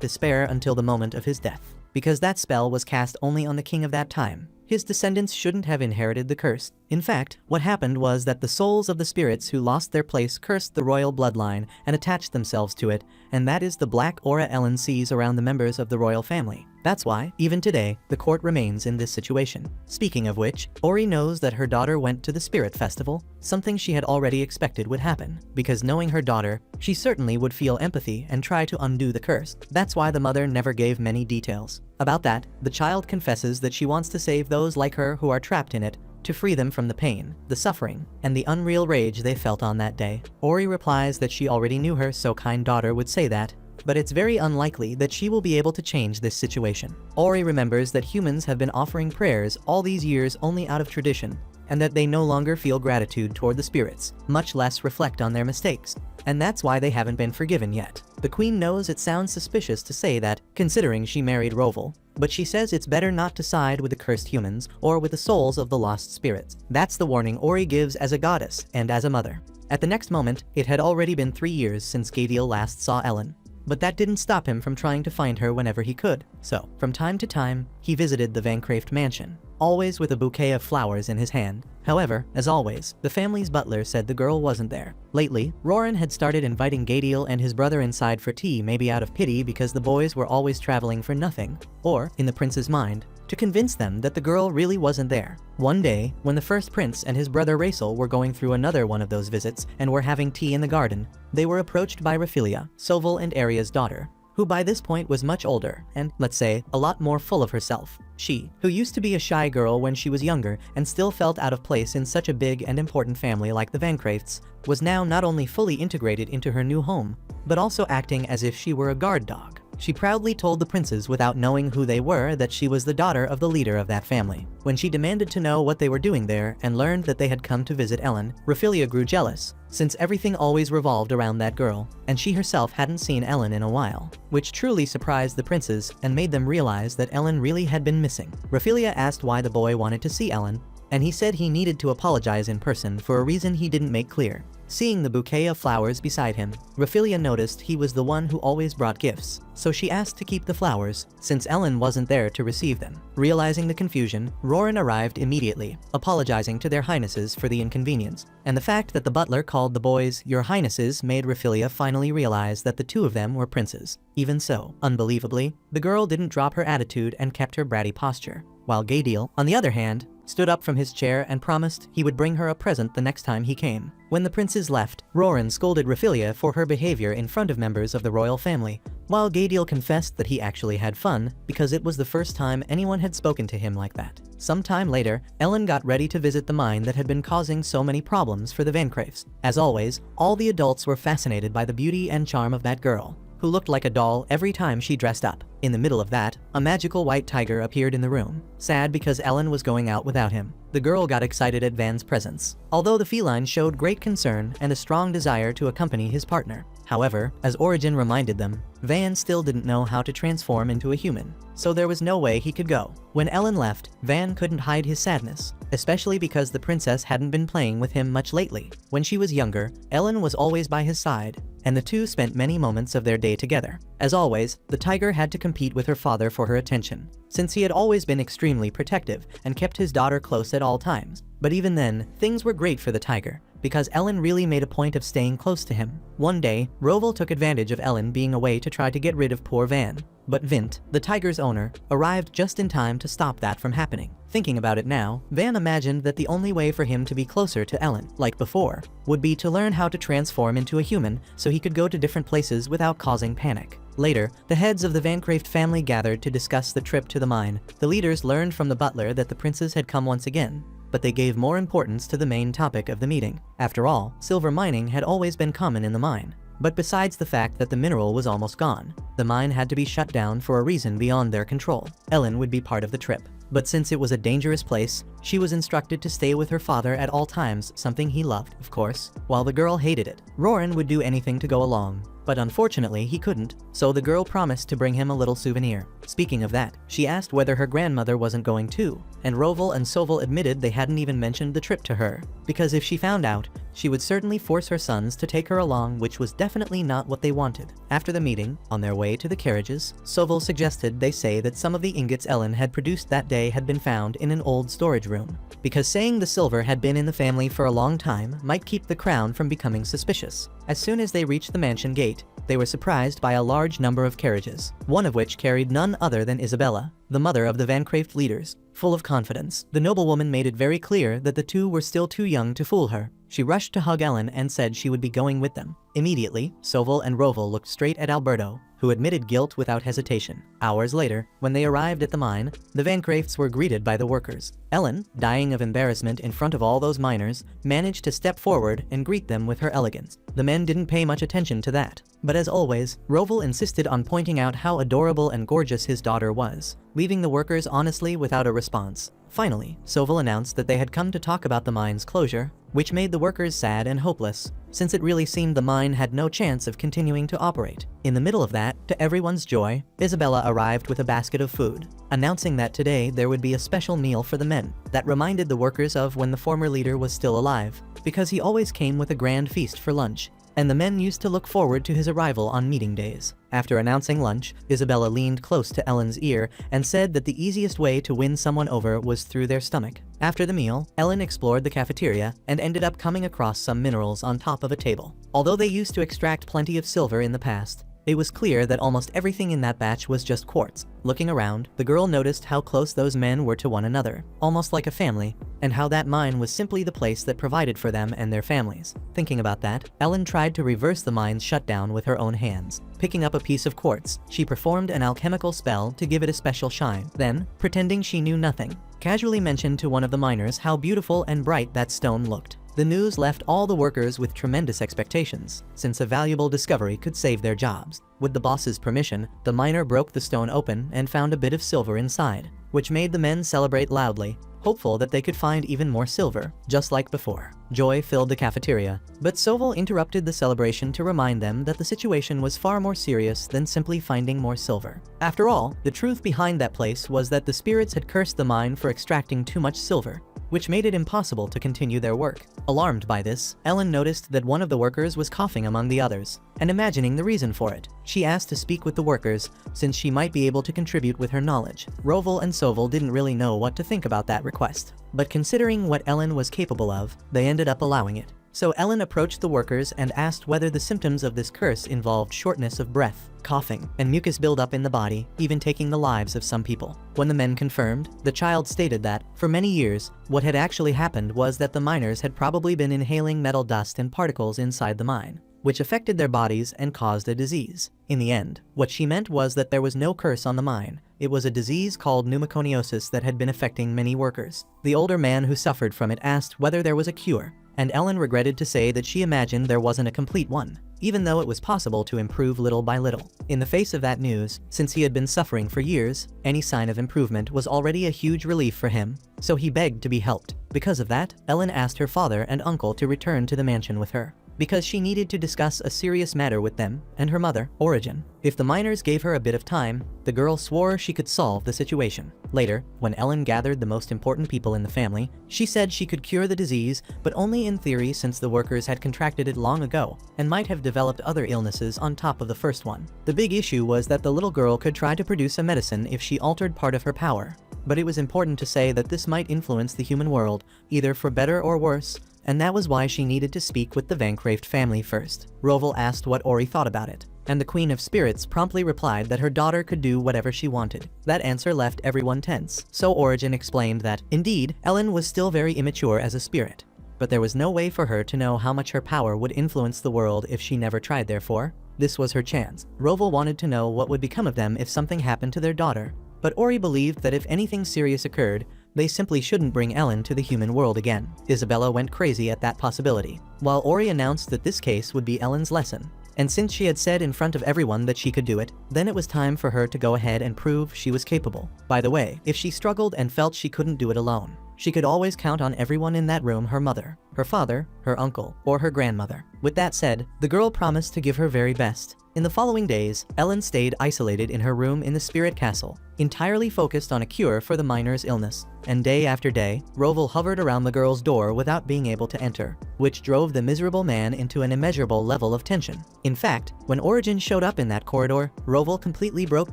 despair until the moment of his death. Because that spell was cast only on the king of that time, his descendants shouldn't have inherited the curse. In fact, what happened was that the souls of the spirits who lost their place cursed the royal bloodline and attached themselves to it, and that is the black aura Ellen sees around the members of the royal family. That's why, even today, the court remains in this situation. Speaking of which, Ori knows that her daughter went to the spirit festival, something she had already expected would happen, because knowing her daughter, she certainly would feel empathy and try to undo the curse. That's why the mother never gave many details. About that, the child confesses that she wants to save those like her who are trapped in it, to free them from the pain, the suffering, and the unreal rage they felt on that day. Ori replies that she already knew her so kind daughter would say that, but it's very unlikely that she will be able to change this situation. Ori remembers that humans have been offering prayers all these years only out of tradition, and that they no longer feel gratitude toward the spirits, much less reflect on their mistakes, and that's why they haven't been forgiven yet. The queen knows it sounds suspicious to say that, considering she married Roval, but she says it's better not to side with the cursed humans or with the souls of the lost spirits. That's the warning Ori gives as a goddess and as a mother. At the next moment, it had already been 3 years since Gadiel last saw Ellen, but that didn't stop him from trying to find her whenever he could. So, from time to time, he visited the Vancraft mansion, always with a bouquet of flowers in his hand. However, as always, the family's butler said the girl wasn't there. Lately, Roran had started inviting Gadiel and his brother inside for tea, maybe out of pity because the boys were always traveling for nothing, or, in the prince's mind, to convince them that the girl really wasn't there. One day, when the first prince and his brother Racel were going through another one of those visits and were having tea in the garden, they were approached by Raphilia, Soval and Aria's daughter, who by this point was much older and, let's say, a lot more full of herself. She, who used to be a shy girl when she was younger and still felt out of place in such a big and important family like the Vancrafts, was now not only fully integrated into her new home, but also acting as if she were a guard dog. She proudly told the princes without knowing who they were that she was the daughter of the leader of that family. When she demanded to know what they were doing there and learned that they had come to visit Ellen, Raphilia grew jealous, since everything always revolved around that girl, and she herself hadn't seen Ellen in a while, which truly surprised the princes and made them realize that Ellen really had been missing. Raphilia asked why the boy wanted to see Ellen, and he said he needed to apologize in person for a reason he didn't make clear. Seeing the bouquet of flowers beside him, Raphaelia noticed he was the one who always brought gifts, so she asked to keep the flowers, since Ellen wasn't there to receive them. Realizing the confusion, Roran arrived immediately, apologizing to their highnesses for the inconvenience, and the fact that the butler called the boys "your highnesses" made Raphaelia finally realize that the two of them were princes. Even so, unbelievably, the girl didn't drop her attitude and kept her bratty posture, while Gaediel, on the other hand, stood up from his chair and promised he would bring her a present the next time he came. When the princes left, Roran scolded Raphaelia for her behavior in front of members of the royal family, while Gaediel confessed that he actually had fun because it was the first time anyone had spoken to him like that. Sometime later, Ellen got ready to visit the mine that had been causing so many problems for the Vancraefts. As always, all the adults were fascinated by the beauty and charm of that girl, who looked like a doll every time she dressed up. In the middle of that, a magical white tiger appeared in the room, sad because Ellen was going out without him. The girl got excited at Van's presence, although the feline showed great concern and a strong desire to accompany his partner. However, as Origin reminded them, Van still didn't know how to transform into a human, so there was no way he could go. When Ellen left, Van couldn't hide his sadness, especially because the princess hadn't been playing with him much lately. When she was younger, Ellen was always by his side, and the two spent many moments of their day together. As always, the tiger had to compete with her father for her attention, since he had always been extremely protective and kept his daughter close at all times. But even then, things were great for the tiger, because Ellen really made a point of staying close to him. One day, Roval took advantage of Ellen being away to try to get rid of poor Van, but Vint, the tiger's owner, arrived just in time to stop that from happening. Thinking about it now, Van imagined that the only way for him to be closer to Ellen, like before, would be to learn how to transform into a human so he could go to different places without causing panic. Later, the heads of the Vancraeft family gathered to discuss the trip to the mine. The leaders learned from the butler that the princes had come once again, but they gave more importance to the main topic of the meeting. After all, silver mining had always been common in the mine. But besides the fact that the mineral was almost gone, the mine had to be shut down for a reason beyond their control. Ellen would be part of the trip, but since it was a dangerous place, she was instructed to stay with her father at all times, something he loved, of course, while the girl hated it. Roran would do anything to go along, but unfortunately he couldn't, so the girl promised to bring him a little souvenir. Speaking of that, she asked whether her grandmother wasn't going too, and Roval and Soval admitted they hadn't even mentioned the trip to her, because if she found out, she would certainly force her sons to take her along, which was definitely not what they wanted. After the meeting, on their way to the carriages, Soval suggested they say that some of the ingots Ellen had produced that day had been found in an old storage room, because saying the silver had been in the family for a long time might keep the crown from becoming suspicious. As soon as they reached the mansion gate, they were surprised by a large number of carriages, one of which carried none other than Isabella, the mother of the Vancraeft leaders. Full of confidence, the noblewoman made it very clear that the two were still too young to fool her. She rushed to hug Ellen and said she would be going with them. Immediately, Soval and Roval looked straight at Alberto, who admitted guilt without hesitation. Hours later, when they arrived at the mine, the Vancraefts were greeted by the workers. Ellen, dying of embarrassment in front of all those miners, managed to step forward and greet them with her elegance. The men didn't pay much attention to that, but as always, Roval insisted on pointing out how adorable and gorgeous his daughter was, leaving the workers honestly without a response. Finally, Soval announced that they had come to talk about the mine's closure, which made the workers sad and hopeless, since it really seemed the mine had no chance of continuing to operate. In the middle of that, to everyone's joy, Isabella arrived with a basket of food, announcing that today there would be a special meal for the men that reminded the workers of when the former leader was still alive, because he always came with a grand feast for lunch, and the men used to look forward to his arrival on meeting days. After announcing lunch, Isabella leaned close to Ellen's ear and said that the easiest way to win someone over was through their stomach. After the meal, Ellen explored the cafeteria and ended up coming across some minerals on top of a table. Although they used to extract plenty of silver in the past, it was clear that almost everything in that batch was just quartz. Looking around, the girl noticed how close those men were to one another, almost like a family, and how that mine was simply the place that provided for them and their families. Thinking about that, Ellen tried to reverse the mine's shutdown with her own hands. Picking up a piece of quartz, she performed an alchemical spell to give it a special shine. Then, pretending she knew nothing, casually mentioned to one of the miners how beautiful and bright that stone looked. The news left all the workers with tremendous expectations, since a valuable discovery could save their jobs. With the boss's permission, the miner broke the stone open and found a bit of silver inside, which made the men celebrate loudly, hopeful that they could find even more silver, just like before. Joy filled the cafeteria, but Soval interrupted the celebration to remind them that the situation was far more serious than simply finding more silver. After all, the truth behind that place was that the spirits had cursed the mine for extracting too much silver, which made it impossible to continue their work. Alarmed by this, Ellen noticed that one of the workers was coughing among the others, and imagining the reason for it, she asked to speak with the workers, since she might be able to contribute with her knowledge. Roval and Soval didn't really know what to think about that request, but considering what Ellen was capable of, they ended up allowing it. So Ellen approached the workers and asked whether the symptoms of this curse involved shortness of breath, coughing, and mucus buildup in the body, even taking the lives of some people. When the men confirmed, the child stated that, for many years, what had actually happened was that the miners had probably been inhaling metal dust and particles inside the mine, which affected their bodies and caused a disease. In the end, what she meant was that there was no curse on the mine. It was a disease called pneumoconiosis that had been affecting many workers. The older man who suffered from it asked whether there was a cure, and Ellen regretted to say that she imagined there wasn't a complete one, even though it was possible to improve little by little. In the face of that news, since he had been suffering for years, any sign of improvement was already a huge relief for him, so he begged to be helped. Because of that, Ellen asked her father and uncle to return to the mansion with her, because she needed to discuss a serious matter with them and her mother, Origin. If the miners gave her a bit of time, the girl swore she could solve the situation. Later, when Ellen gathered the most important people in the family, she said she could cure the disease, but only in theory, since the workers had contracted it long ago and might have developed other illnesses on top of the first one. The big issue was that the little girl could try to produce a medicine if she altered part of her power, but it was important to say that this might influence the human world, either for better or worse, and that was why she needed to speak with the Vancraft family first. Roval asked what Ori thought about it, and the Queen of Spirits promptly replied that her daughter could do whatever she wanted. That answer left everyone tense, so Origin explained that, indeed, Ellen was still very immature as a spirit, but there was no way for her to know how much her power would influence the world if she never tried. Therefore, this was her chance. Roval wanted to know what would become of them if something happened to their daughter, but Ori believed that if anything serious occurred, they simply shouldn't bring Ellen to the human world again. Isabella went crazy at that possibility, while Ori announced that this case would be Ellen's lesson. And since she had said in front of everyone that she could do it, then it was time for her to go ahead and prove she was capable. By the way, if she struggled and felt she couldn't do it alone, she could always count on everyone in that room: her mother, her father, her uncle, or her grandmother. With that said, the girl promised to give her very best. In the following days, Ellen stayed isolated in her room in the spirit castle, entirely focused on a cure for the miner's illness. And day after day, Roval hovered around the girl's door without being able to enter, which drove the miserable man into an immeasurable level of tension. In fact, when Origin showed up in that corridor, Roval completely broke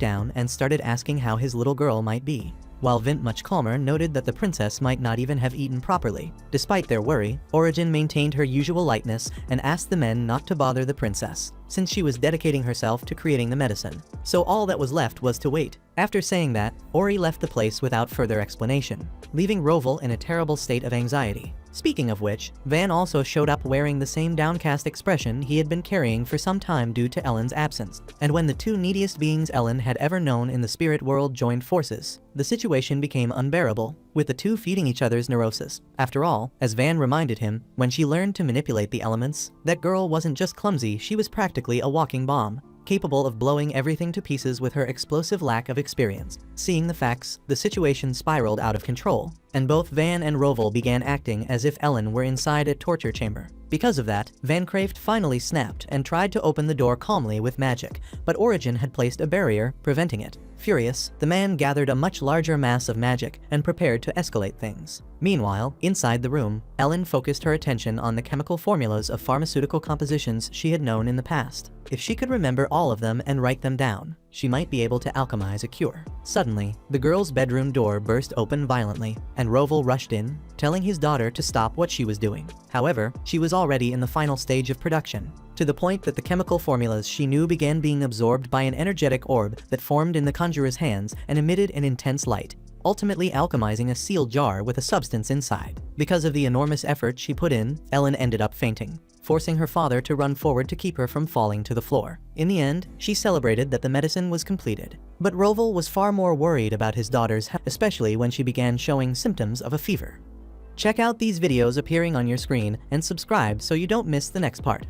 down and started asking how his little girl might be, while Vint, much calmer, noted that the princess might not even have eaten properly. Despite their worry, Origin maintained her usual lightness and asked the men not to bother the princess, since she was dedicating herself to creating the medicine. So all that was left was to wait. After saying that, Ori left the place without further explanation, leaving Roval in a terrible state of anxiety. Speaking of which, Van also showed up wearing the same downcast expression he had been carrying for some time due to Ellen's absence. And when the two neediest beings Ellen had ever known in the spirit world joined forces, the situation became unbearable, with the two feeding each other's neurosis. After all, as Van reminded him, when she learned to manipulate the elements, that girl wasn't just clumsy, she was practically a walking bomb, capable of blowing everything to pieces with her explosive lack of experience. Seeing the facts, the situation spiraled out of control, and both Van and Roval began acting as if Ellen were inside a torture chamber. Because of that, Vancraft finally snapped and tried to open the door calmly with magic, but Origin had placed a barrier, preventing it. Furious, the man gathered a much larger mass of magic and prepared to escalate things. Meanwhile, inside the room, Ellen focused her attention on the chemical formulas of pharmaceutical compositions she had known in the past. If she could remember all of them and write them down, she might be able to alchemize a cure. Suddenly, the girl's bedroom door burst open violently, and Roval rushed in, telling his daughter to stop what she was doing. However, she was already in the final stage of production, to the point that the chemical formulas she knew began being absorbed by an energetic orb that formed in the conjurer's hands and emitted an intense light, ultimately alchemizing a sealed jar with a substance inside. Because of the enormous effort she put in, Ellen ended up fainting, forcing her father to run forward to keep her from falling to the floor. In the end, she celebrated that the medicine was completed. But Roval was far more worried about his daughter's health, especially when she began showing symptoms of a fever. Check out these videos appearing on your screen and subscribe so you don't miss the next part.